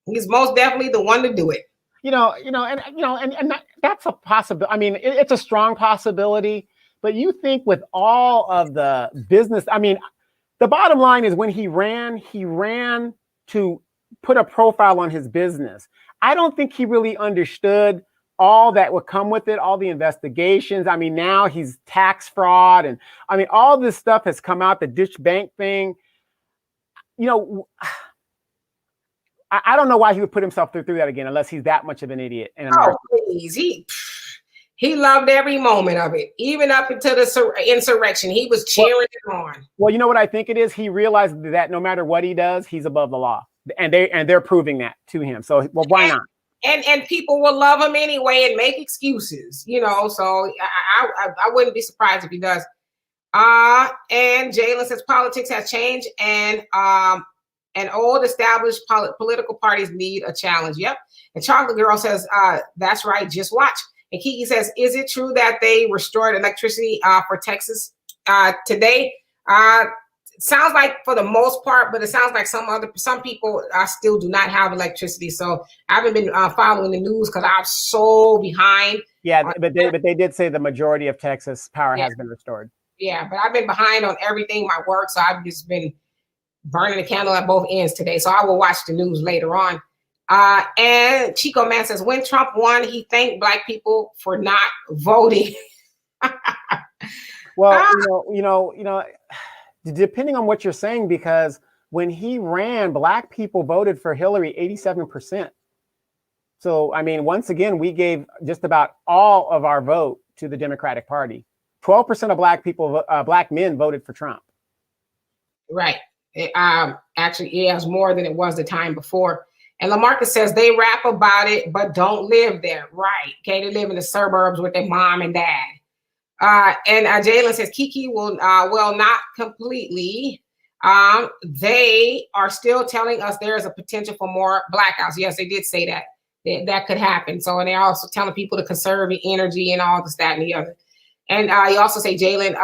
Speaker 1: He's most definitely the one to do it.
Speaker 2: And that's a possibility. I mean, it's a strong possibility, but you think with all of the business, I mean, the bottom line is when he ran to put a profile on his business. I don't think he really understood all that would come with it, all the investigations. I mean, now he's tax fraud. And I mean, all this stuff has come out, the Deutsche Bank thing. I don't know why he would put himself through that again, unless he's that much of an idiot.
Speaker 1: Please. He loved every moment of it, even up until the insurrection. He was cheering it on.
Speaker 2: Well, you know what I think it is? He realized that no matter what he does, he's above the law. And they're proving that to him. So, why not?
Speaker 1: And people will love him anyway and make excuses, So I wouldn't be surprised if he does. And Jalen says politics has changed, and old established political parties need a challenge. Yep. And Chocolate Girl says, that's right. Just watch. And Kiki says, is it true that they restored electricity for Texas today? Sounds like for the most part, but it sounds like some people still do not have electricity. So I haven't been following the news because I'm so behind.
Speaker 2: Yeah, but they did say the majority of Texas power has been restored.
Speaker 1: Yeah, but I've been behind on everything, my work. So I've just been burning the candle at both ends today. So I will watch the news later on. And Chico Man says, when Trump won, he thanked Black people for not voting.
Speaker 2: Well, depending on what you're saying, because when he ran, Black people voted for Hillary 87%. So, I mean, once again, we gave just about all of our vote to the Democratic Party. 12% of Black men voted for Trump.
Speaker 1: Right. Actually, it was more than it was the time before. And LaMarcus says they rap about it, but don't live there. Right. Okay. They live in the suburbs with their mom and dad. And Jalen says Kiki will, not completely. They are still telling us there is a potential for more blackouts. Yes, they did say that that could happen. So, and they're also telling people to conserve energy and all this, that, and the other. And you also say, Jalen,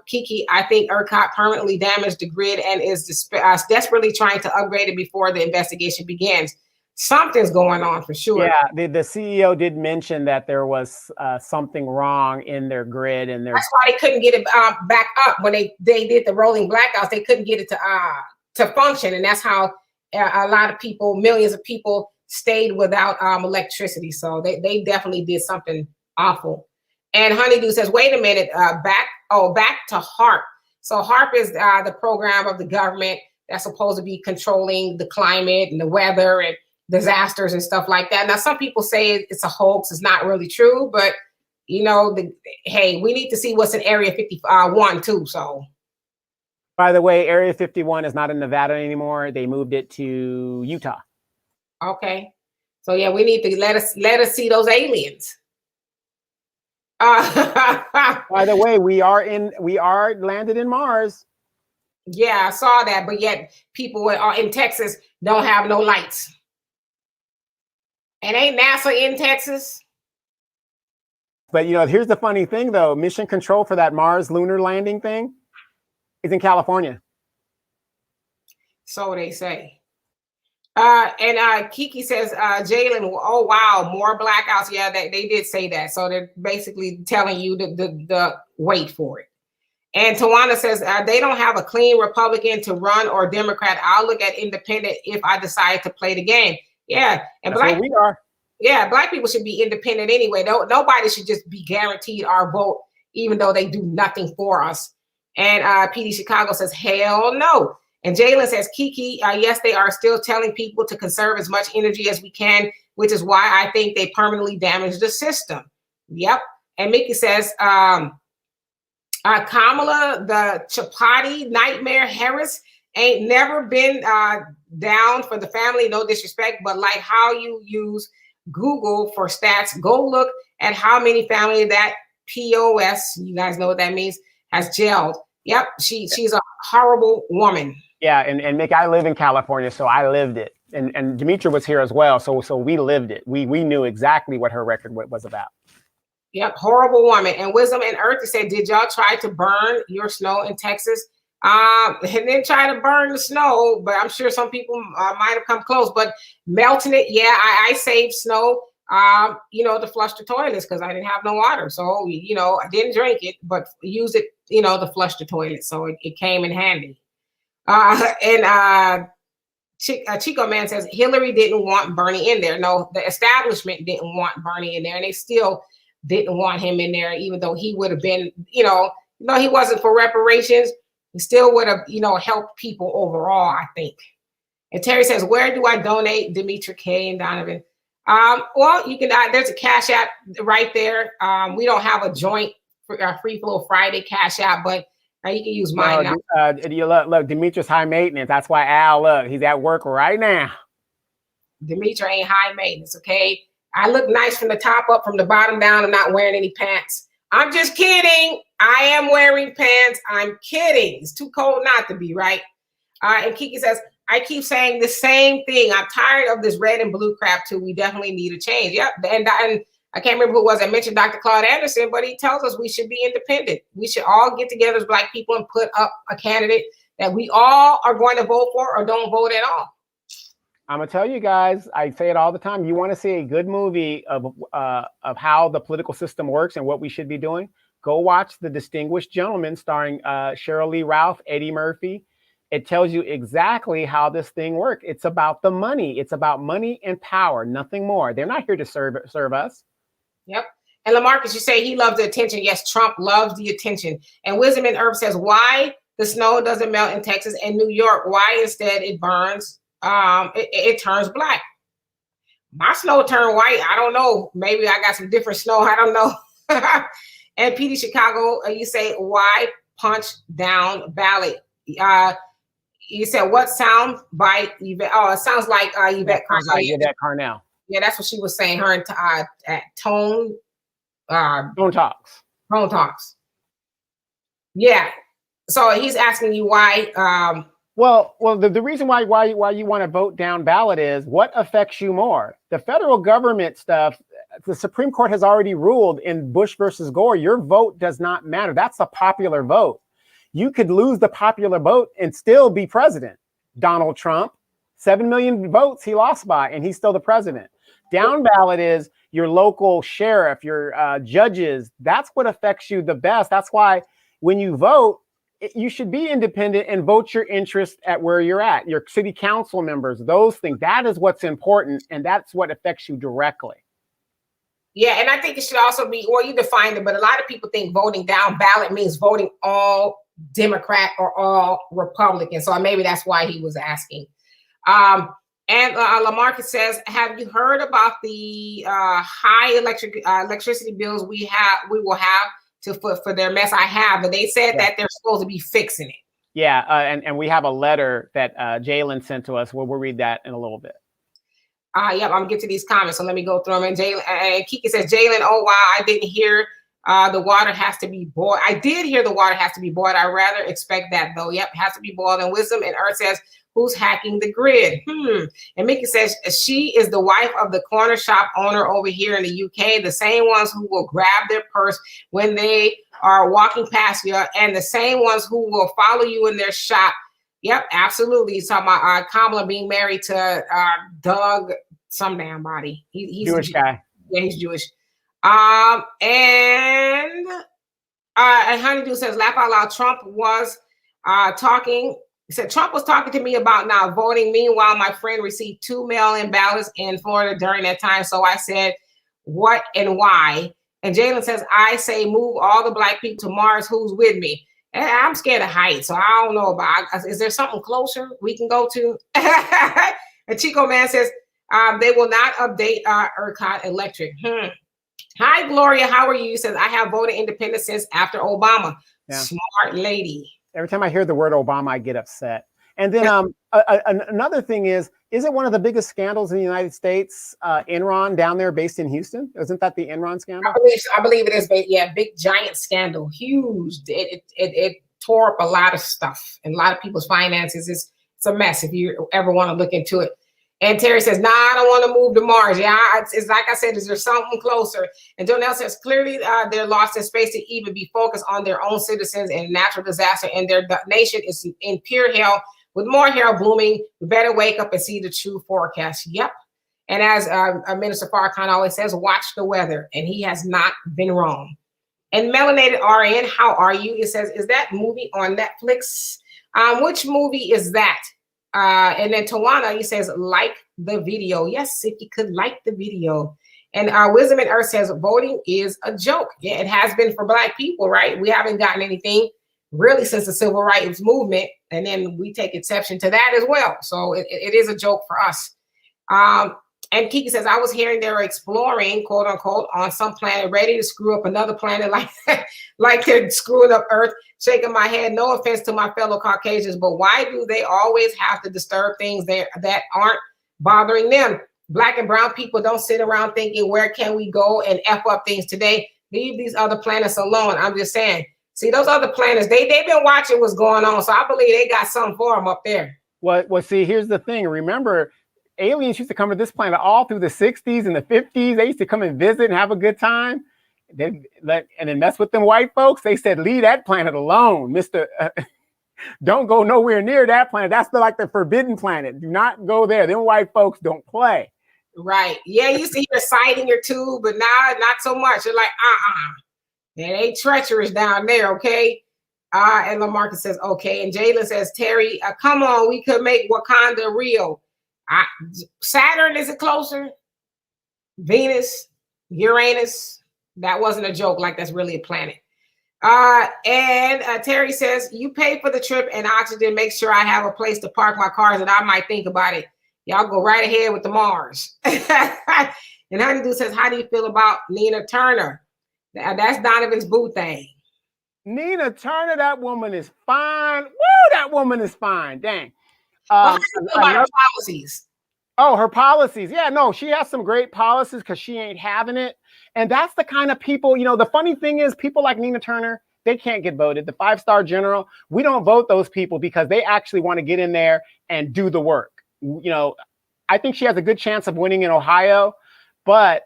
Speaker 1: Kiki, I think ERCOT permanently damaged the grid and is desperately trying to upgrade it before the investigation begins. Something's going on for sure.
Speaker 2: Yeah, the CEO did mention that there was something wrong in their grid, and that's
Speaker 1: why they couldn't get it back up when they did the rolling blackouts. They couldn't get it to function, and that's how a lot of people, millions of people, stayed without electricity. So they definitely did something awful. And Honeydew says, wait a minute, back to HAARP. So HAARP is the program of the government that's supposed to be controlling the climate and the weather and disasters and stuff like that. Now, some people say it's a hoax. It's not really true, but hey, we need to see what's in Area 51 too. So,
Speaker 2: by the way, Area 51 is not in Nevada anymore. They moved it to Utah.
Speaker 1: Okay, so yeah, we need to let us see those aliens.
Speaker 2: By the way, we are landed in Mars.
Speaker 1: Yeah, I saw that, but yet people in Texas don't have no lights. And ain't NASA in Texas?
Speaker 2: But here's the funny thing though, mission control for that Mars lunar landing thing is in California.
Speaker 1: So they say. And Kiki says, Jalen, oh wow, more blackouts. Yeah, they did say that. So they're basically telling you the wait for it. And Tawana says they don't have a clean Republican to run or Democrat. I'll look at independent if I decide to play the game. Yeah, and
Speaker 2: we are.
Speaker 1: Yeah, Black people should be independent anyway. Nobody should just be guaranteed our vote, even though they do nothing for us. And PD Chicago says, hell no. And Jalen says, Kiki, yes, they are still telling people to conserve as much energy as we can, which is why I think they permanently damaged the system. Yep. And Mickey says, Kamala, the Chapati Nightmare Harris, ain't never been down for the family. No disrespect, but like how you use Google for stats, go look at how many family that POS, you guys know what that means, has jailed. Yep, she's a horrible woman.
Speaker 2: Yeah, and Mick, I live in California, so I lived it. And Demetra was here as well, so we lived it. We knew exactly what her record was about.
Speaker 1: Yep, horrible woman. And Wisdom and Earth said, did y'all try to burn your snow in Texas? And then try to burn the snow, but I'm sure some people might have come close. But melting it, yeah, I saved snow, to flush the toilets because I didn't have no water. So, I didn't drink it, but used it, to flush the toilet. So it came in handy. Chico Man says, Hillary didn't want Bernie in there. No, the establishment didn't want Bernie in there, and they still didn't want him in there, even though he would have been, he wasn't for reparations. He still would have, helped people overall, I think. And Terry says, where do I donate, Demetra K and Donovan? Well, you can, there's a Cash App right there. We don't have a joint Free Flow Friday Cash App, but you can use mine now.
Speaker 2: Look, Demetra's high maintenance. That's why Al, look, he's at work right now.
Speaker 1: Demetra ain't high maintenance, okay? I look nice from the top up, from the bottom down. I'm not wearing any pants. I'm just kidding. I am wearing pants. I'm kidding. It's too cold not to be, right? And Kiki says, I keep saying the same thing. I'm tired of this red and blue crap too. We definitely need a change. Yep. And I can't remember who it was. I mentioned Dr. Claude Anderson, but he tells us we should be independent. We should all get together as Black people and put up a candidate that we all are going to vote for or don't vote at all.
Speaker 2: I'm gonna tell you guys, I say it all the time. You want to see a good movie of how the political system works and what we should be doing? Go watch The Distinguished Gentleman, starring Cheryl Lee Ralph, Eddie Murphy. It tells you exactly how this thing works. It's about the money. It's about money and power, nothing more. They're not here to serve us.
Speaker 1: Yep. And LaMarcus, you say he loves the attention. Yes, Trump loves the attention. And Wisdom and Herb says, why the snow doesn't melt in Texas and New York? Why instead it burns? It turns black. My snow turned white. I don't know. Maybe I got some different snow. I don't know. And PD Chicago, you say, why punch down ballot? You said, what sound bite? Oh, it sounds like Yvette Carnell.
Speaker 2: Yvette Carnell.
Speaker 1: Yeah, that's what she was saying. Her at Tone
Speaker 2: Talks.
Speaker 1: Tone Talks. Yeah. So he's asking you why.
Speaker 2: Well, the reason why you want to vote down ballot is what affects you more. The federal government stuff, the Supreme Court has already ruled in Bush versus Gore, your vote does not matter. That's a popular vote. You could lose the popular vote and still be president. Donald Trump, 7 million votes he lost by, and he's still the president. Down ballot is your local sheriff, your judges. That's what affects you the best. That's why when you vote, you should be independent and vote your interest at where you're at. Your city council members, those things. That is what's important, and that's what affects you directly.
Speaker 1: Yeah, and I think it should also be, well, you defined it, but a lot of people think voting down ballot means voting all Democrat or all Republican. So maybe that's why he was asking. And LaMarcus says, have you heard about the high electricity bills we will have for their mess? I have, but they said that they're supposed to be fixing it.
Speaker 2: Yeah, and we have a letter that Jalen sent to us. We'll read that in a little bit.
Speaker 1: I'm gonna get to these comments, so let me go through them. And Jalen, Kiki says, Jalen, oh wow, I didn't hear the water has to be boiled. I did hear the water has to be boiled. I rather expect that though. Yep, has to be boiled. And Wisdom and Earth says, who's hacking the grid? And Mickey says she is the wife of the corner shop owner over here in the UK, the same ones who will grab their purse when they are walking past you, and the same ones who will follow you in their shop. Yep, absolutely. He's talking about Kamala being married to Doug, some damn body. He's
Speaker 2: Jewish guy.
Speaker 1: Yeah, he's Jewish. And Honeydew says, laugh out loud. Trump was talking. He said, Trump was talking to me about not voting. Meanwhile, my friend received 2 mail-in ballots in Florida during that time. So I said, what and why? And Jalen says, I say, move all the Black people to Mars. Who's with me? And I'm scared of heights, so I don't know about. Is there something closer we can go to? And Chico Man says, they will not update ERCOT Electric. Hi, Gloria. How are you? Says, I have voted independent since after Obama.
Speaker 2: Yeah.
Speaker 1: Smart lady.
Speaker 2: Every time I hear the word Obama, I get upset. And then another thing is it one of the biggest scandals in the United States, Enron down there based in Houston? Isn't that the Enron scandal?
Speaker 1: I believe it is. Yeah, big giant scandal, huge. It tore up a lot of stuff and a lot of people's finances. It's a mess if you ever want to look into it. And Terry says, "Nah, I don't want to move to Mars." Yeah, it's like I said, is there something closer? And Jonelle says, "Clearly, they're lost in space to even be focused on their own citizens and natural disaster, and their nation is in pure hell with more hell blooming. We better wake up and see the true forecast." Yep. And as Minister Farrakhan always says, watch the weather. And he has not been wrong. And Melanated RN, how are you? It says, is that movie on Netflix? Which movie is that? And then Tawana, he says, like the video. Yes, if you could like the video. And Wisdom and Earth says, voting is a joke. Yeah, it has been for Black people, right? We haven't gotten anything really since the Civil Rights Movement. And then we take exception to that as well. So it is a joke for us. And Kiki says, I was hearing they were exploring, quote unquote, on some planet, ready to screw up another planet like they're screwing up Earth. Shaking my head, no offense to my fellow Caucasians, but why do they always have to disturb things that aren't bothering them? Black and brown people don't sit around thinking, where can we go and F up things today? Leave these other planets alone. I'm just saying. See, those other planets, they've been watching what's going on. So I believe they got something for them up there.
Speaker 2: Well, see, here's the thing. Remember, aliens used to come to this planet all through the 60s and the 50s. They used to come and visit and have a good time. And then mess with them white folks. They said, leave that planet alone, Mr. Don't go nowhere near that planet. That's like the forbidden planet. Do not go there. Them white folks don't play.
Speaker 1: Right. Yeah, you used to hear a sighting or two, but now not so much. You're like, it ain't treacherous down there, okay? And LaMarcus says, okay. And Jalen says, Terry, come on, we could make Wakanda real. Saturn, is it closer? Venus, Uranus. That wasn't a joke, like that's really a planet. And Terry says, you pay for the trip and oxygen, make sure I have a place to park my cars, and I might think about it. Y'all go right ahead with the Mars. And Honeydew says, how do you feel about Nina Turner? That's Donovan's boo thing.
Speaker 2: Nina Turner, that woman is fine. Woo, that woman is fine. Dang.
Speaker 1: How do you feel about her policies?
Speaker 2: Oh, her policies. Yeah, no, she has some great policies because she ain't having it. And that's the kind of people, the funny thing is people like Nina Turner, they can't get voted. The 5-star general, we don't vote those people because they actually want to get in there and do the work. I think she has a good chance of winning in Ohio, but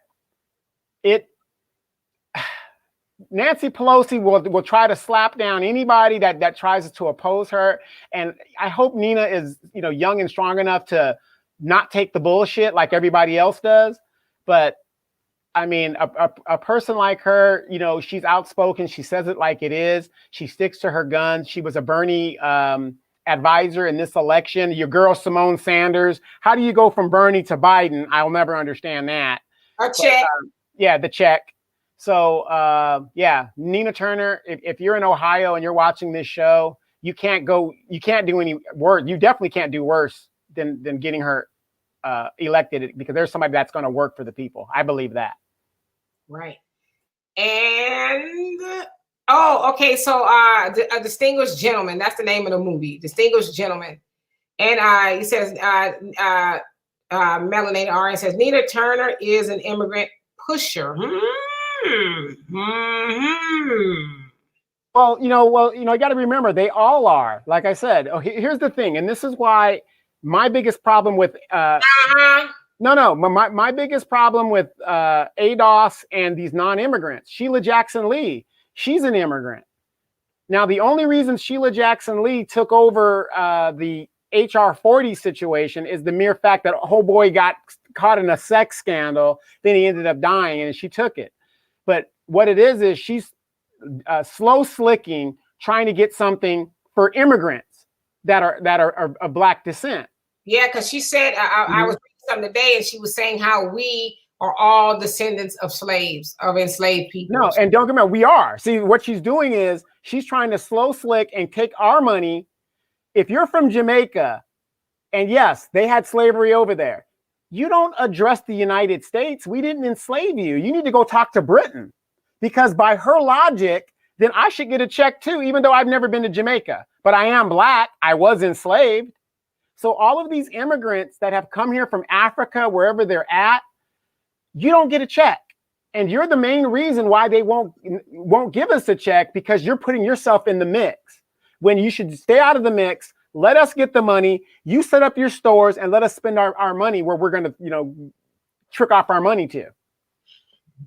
Speaker 2: Nancy Pelosi will try to slap down anybody that tries to oppose her. And I hope Nina is, young and strong enough to not take the bullshit like everybody else does. But I mean, a person like her, she's outspoken. She says it like it is. She sticks to her guns. She was a Bernie advisor in this election. Your girl, Simone Sanders. How do you go from Bernie to Biden? I'll never understand that.
Speaker 1: A check.
Speaker 2: The check. So, Nina Turner, if you're in Ohio and you're watching this show, you can't do any worse. You definitely can't do worse than getting her elected, because there's somebody that's going to work for the people. I believe that. Right.
Speaker 1: And okay. So a Distinguished Gentleman, that's the name of the movie, Distinguished Gentleman. And he says, Melanated RN says, Nina Turner is an immigrant pusher.
Speaker 2: Well, you got to remember, they all are. Like I said, here's the thing, and this is why my biggest problem with my biggest problem with ADOS and these non-immigrants, Sheila Jackson Lee, she's an immigrant. Now, the only reason Sheila Jackson Lee took over the HR 40 situation is the mere fact that a whole boy got caught in a sex scandal, then he ended up dying, and she took it. But what it is she's slow slicking, trying to get something for immigrants that are of Black descent.
Speaker 1: Yeah, because she said, I was reading something today, and she was saying how we are all descendants of slaves, of enslaved people.
Speaker 2: No, and don't get me wrong, we are. See, what she's doing is she's trying to slow slick and take our money. If you're from Jamaica, and yes, they had slavery over there, you don't address the United States. We didn't enslave you. You need to go talk to Britain, because by her logic, then I should get a check too, even though I've never been to Jamaica. But I am Black. I was enslaved. So all of these immigrants that have come here from Africa, wherever they're at, you don't get a check. And you're the main reason why they won't give us a check, because you're putting yourself in the mix when you should stay out of the mix. Let us get the money. You set up your stores and let us spend our money where we're going to, trick off our money to.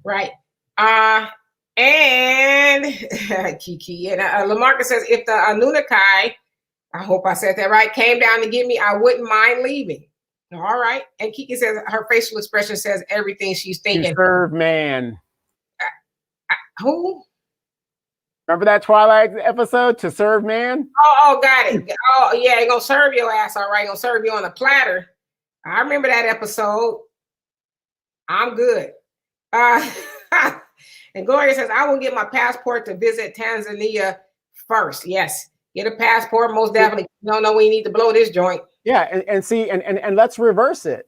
Speaker 1: Right. And Kiki and Lamarcus says, if the Anunnaki, I hope I said that right, came down to get me, I wouldn't mind leaving. All right. And Kiki says her facial expression says everything she's thinking.
Speaker 2: To serve man.
Speaker 1: Who?
Speaker 2: Remember that Twilight episode, To Serve Man?
Speaker 1: Oh, got it. Oh, yeah, ain't gonna serve your ass, all right. Gonna serve you on a platter. I remember that episode. I'm good. And Gloria says, I will get my passport to visit Tanzania first. Yes. Get a passport, most definitely. You don't know when you need to blow this joint.
Speaker 2: Yeah, and see, and let's reverse it.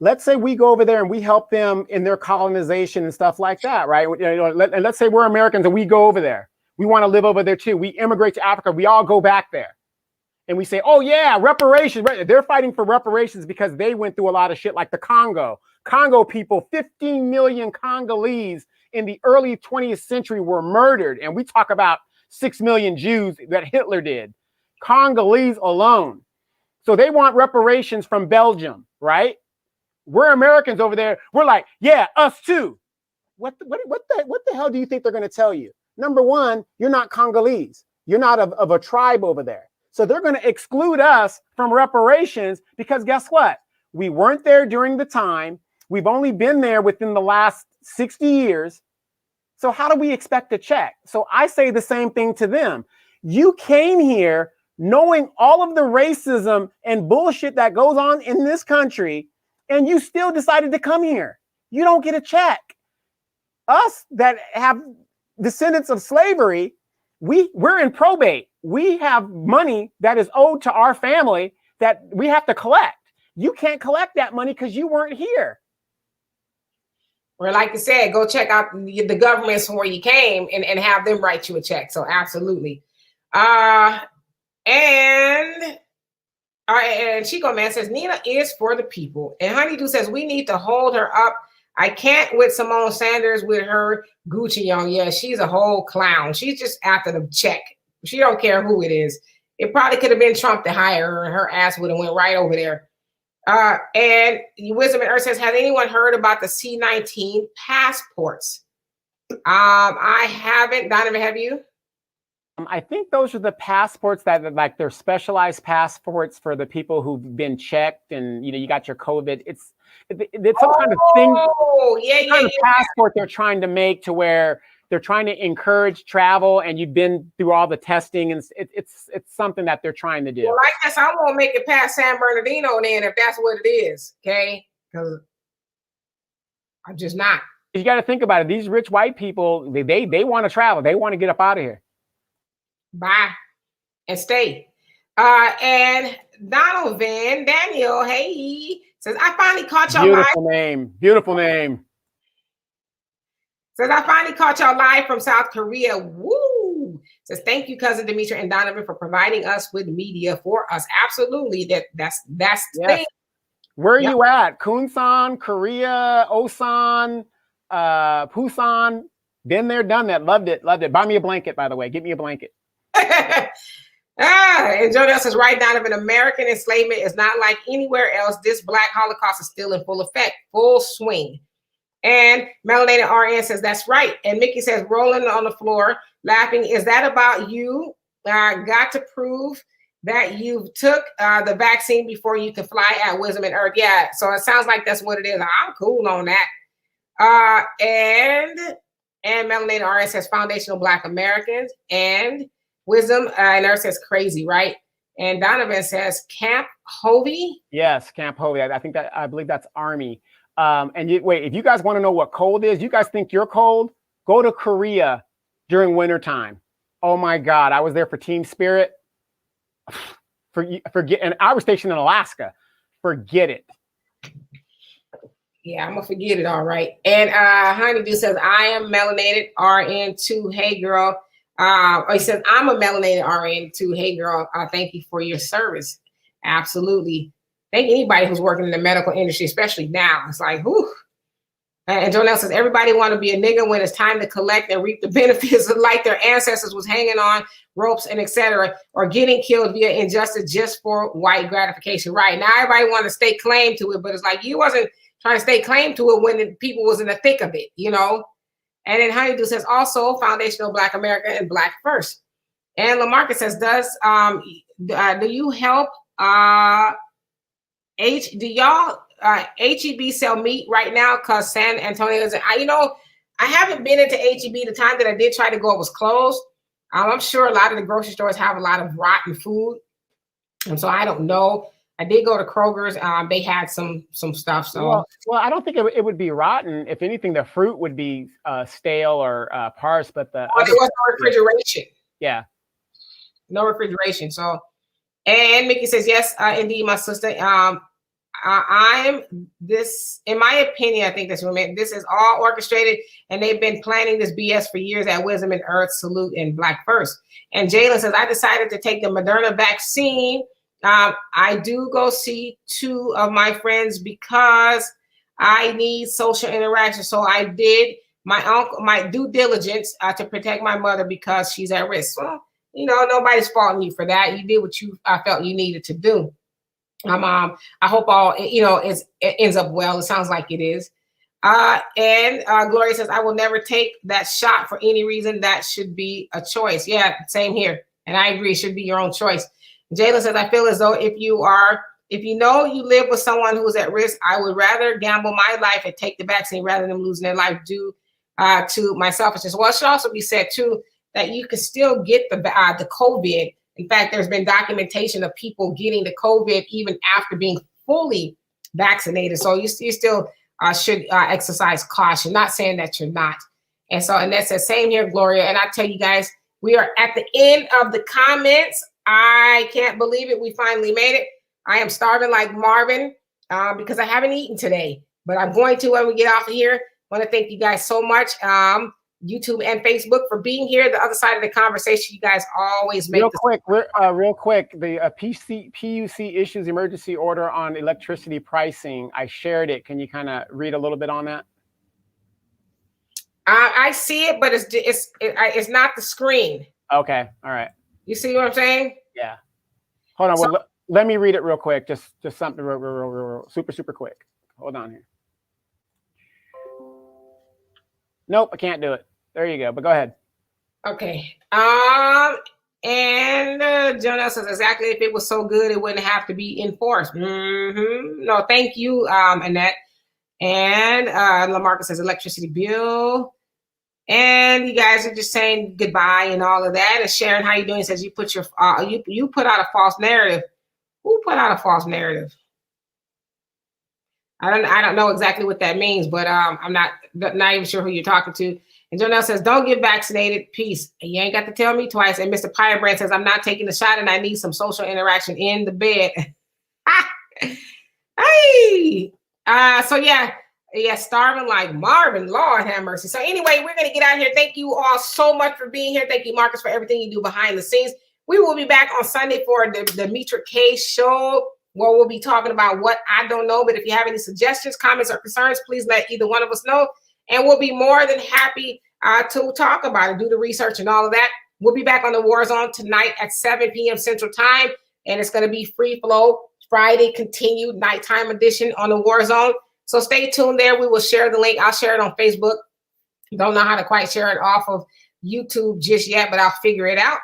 Speaker 2: Let's say we go over there and we help them in their colonization and stuff like that, right? And let's say we're Americans and we go over there. We want to live over there too. We immigrate to Africa. We all go back there. And we say, oh yeah, reparations. They're fighting for reparations because they went through a lot of shit, like the Congo. Congo people, 15 million Congolese in the early 20th century were murdered. And we talk about 6 million Jews that Hitler did. Congolese alone. So they want reparations from Belgium, right? We're Americans over there. We're like, yeah, us too. What the hell do you think they're going to tell you? Number one, you're not Congolese. You're not of a tribe over there. So they're going to exclude us from reparations because guess what? We weren't there during the time. We've only been there within the last 60 years. So how do we expect a check? So I say the same thing to them. You came here knowing all of the racism and bullshit that goes on in this country, and you still decided to come here. You don't get a check. Us that have descendants of slavery, we're in probate. We have money that is owed to our family that we have to collect. You can't collect that money because you weren't here.
Speaker 1: Or like you said, go check out the governments from where you came and have them write you a check. So absolutely. And Chico Man says, Nina is for the people. And Honeydew says, we need to hold her up. I can't with Simone Sanders with her Gucci on. Yeah, she's a whole clown. She's just after the check. She don't care who it is. It probably could have been Trump to hire her, and her ass would have went right over there. And Wisdom and Earth says, has anyone heard about the C-19 passports? I haven't. Donovan, have you?
Speaker 2: I think those are the passports that like they're specialized passports for the people who've been checked and you got your COVID. It's some kind of thing.
Speaker 1: Oh, yeah.
Speaker 2: Passport they're trying to make to where they're trying to encourage travel and you've been through all the testing and it's something that they're trying to do.
Speaker 1: Well, I guess I won't make it past San Bernardino then if that's what it is, okay? Because I'm just not.
Speaker 2: You got to think about it. These rich white people, they want to travel. They want to get up out of here.
Speaker 1: Bye and stay. And Donovan Daniel, hey, says I finally caught y'all live.
Speaker 2: Beautiful name.
Speaker 1: Says I finally caught y'all live from South Korea. Woo! Says thank you, cousin Demetri and Donovan, for providing us with media for us. Absolutely, that's the thing.
Speaker 2: Where are you at? Kunsan, Korea, Osan, Busan. Been there, done that. Loved it. Buy me a blanket, by the way. Get me a blanket.
Speaker 1: And Joe says, right, Donovan, American enslavement is not like anywhere else. This Black Holocaust is still in full effect, full swing. And Melanated RN says, that's right. And Mickey says, rolling on the floor, laughing. Is that about you? Got to prove that you took the vaccine before you could fly at Wisdom and Earth. Yeah, so it sounds like that's what it is. I'm cool on that. And Melanated RN says, foundational Black Americans. And Wisdom and Earth says, crazy, right? And Donovan says, Camp Hovey.
Speaker 2: Yes, Camp Hovey. I believe that's Army. Wait, if you guys want to know what cold is, you guys think you're cold? Go to Korea during wintertime. Oh my God, I was there for Team Spirit. Forget, and I was stationed in Alaska. Forget it.
Speaker 1: Yeah, I'm gonna forget it, all right. And Honeydew says, I am melanated RN2. Hey girl. He says, I'm a melanated RN too. Hey, girl, thank you for your service. Absolutely. Thank anybody who's working in the medical industry, especially now. It's like, whew. And Jonelle says, everybody want to be a nigga when it's time to collect and reap the benefits like their ancestors was hanging on ropes and etc. or getting killed via injustice just for white gratification. Right. Now everybody want to stay claim to it, but it's like you wasn't trying to stay claim to it when the people was in the thick of it, you know? And then Honeydew says, also foundational Black America and Black first. And Lamarcus says, do you help do y'all HEB sell meat right now? Because San Antonio is, I haven't been into HEB. The time that I did try to go, it was closed. I'm sure a lot of the grocery stores have a lot of rotten food. And so I don't know. I did go to Kroger's. They had some stuff. So
Speaker 2: well, I don't think it would be rotten. If anything, the fruit would be stale or parched. But there was
Speaker 1: no refrigeration.
Speaker 2: Yeah,
Speaker 1: no refrigeration. So, and Mickey says, yes, indeed, my sister. I'm this, in my opinion, I think this is all orchestrated, and they've been planning this BS for years at Wisdom and Earth, Salute, and Black First. And Jalen says, I decided to take the Moderna vaccine. I do go see 2 of my friends because I need social interaction. So I did my due diligence to protect my mother because she's at risk. Well, nobody's faulting you for that. You did what you felt you needed to do. I hope all, it ends up well. It sounds like it is. And Gloria says, I will never take that shot for any reason. That should be a choice. Yeah, same here. And I agree, it should be your own choice. Jayla says, I feel as though if you know you live with someone who's at risk, I would rather gamble my life and take the vaccine rather than losing their life due to my selfishness. Well, it should also be said too that you can still get the COVID. In fact, there's been documentation of people getting the COVID even after being fully vaccinated. So you still should exercise caution. Not saying that you're not. And that says, same here, Gloria. And I tell you guys, we are at the end of the comments. I can't believe it. We finally made it. I am starving like Marvin because I haven't eaten today, but I'm going to when we get off of here. I want to thank you guys so much, YouTube and Facebook, for being here. The other side of the conversation, you guys always make
Speaker 2: real quick. The PUC issues emergency order on electricity pricing. I shared it. Can you kind of read a little bit on that?
Speaker 1: I see it, but it's not the screen.
Speaker 2: Okay, all right.
Speaker 1: You see what I'm saying?
Speaker 2: Yeah. Hold on. Let me read it real quick. Just something real super quick. Hold on here. Nope, I can't do it. There you go. But go ahead.
Speaker 1: Okay. And Jonelle says, exactly. If it was so good, it wouldn't have to be enforced. No, thank you, Annette. And Lamarcus says, electricity bill. And you guys are just saying goodbye and all of that. And Sharon, how you doing? Says you put your you put out a false narrative. Who put out a false narrative? I don't know exactly what that means, but I'm not even sure who you're talking to. And Jonelle says, don't get vaccinated. Peace. And you ain't got to tell me twice. And Mr. Pirebrand says, I'm not taking the shot and I need some social interaction in the bed. Hey. So yeah, starving like Marvin. Lord have mercy. So anyway, we're going to get out of here. Thank you all so much for being here. Thank you, Marcus, for everything you do behind the scenes. We will be back on Sunday for the Mitra K show, where we'll be talking about what I don't know. But if you have any suggestions, comments, or concerns, please let either one of us know. And we'll be more than happy to talk about it, do the research and all of that. We'll be back on the War Zone tonight at 7 p.m. Central Time. And it's going to be Free Flow Friday, continued nighttime edition on the War Zone. So stay tuned there. We will share the link. I'll share it on Facebook. Don't know how to quite share it off of YouTube just yet, but I'll figure it out.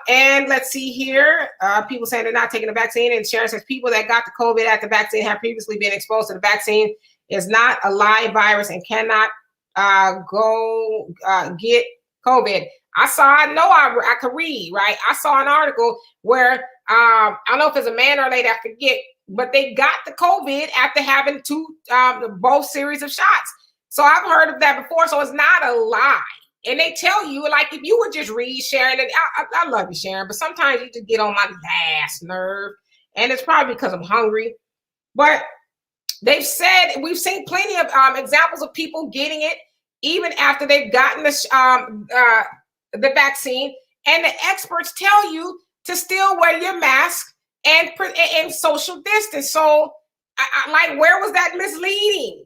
Speaker 1: And let's see here. People saying they're not taking the vaccine. And Sharon says people that got the COVID at the vaccine have previously been exposed to the vaccine. Is not a live virus and cannot go get COVID. I could read, right? I saw an article where I don't know if it's a man or a lady, I forget, but they got the COVID after having both series of shots. So I've heard of that before. So it's not a lie. And they tell you, like, if you would just read, Sharon, and I love you, Sharon, but sometimes you just get on my last nerve. And it's probably because I'm hungry. But they've said, we've seen plenty of examples of people getting it even after they've gotten the the vaccine, and the experts tell you to still wear your mask and social distance. So, like, where was that misleading?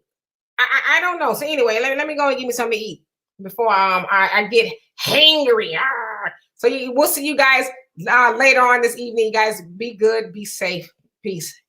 Speaker 1: I don't know. So anyway, let me go and give me something to eat before I get hangry. So we'll see you guys later on this evening. You guys be good, be safe. Peace.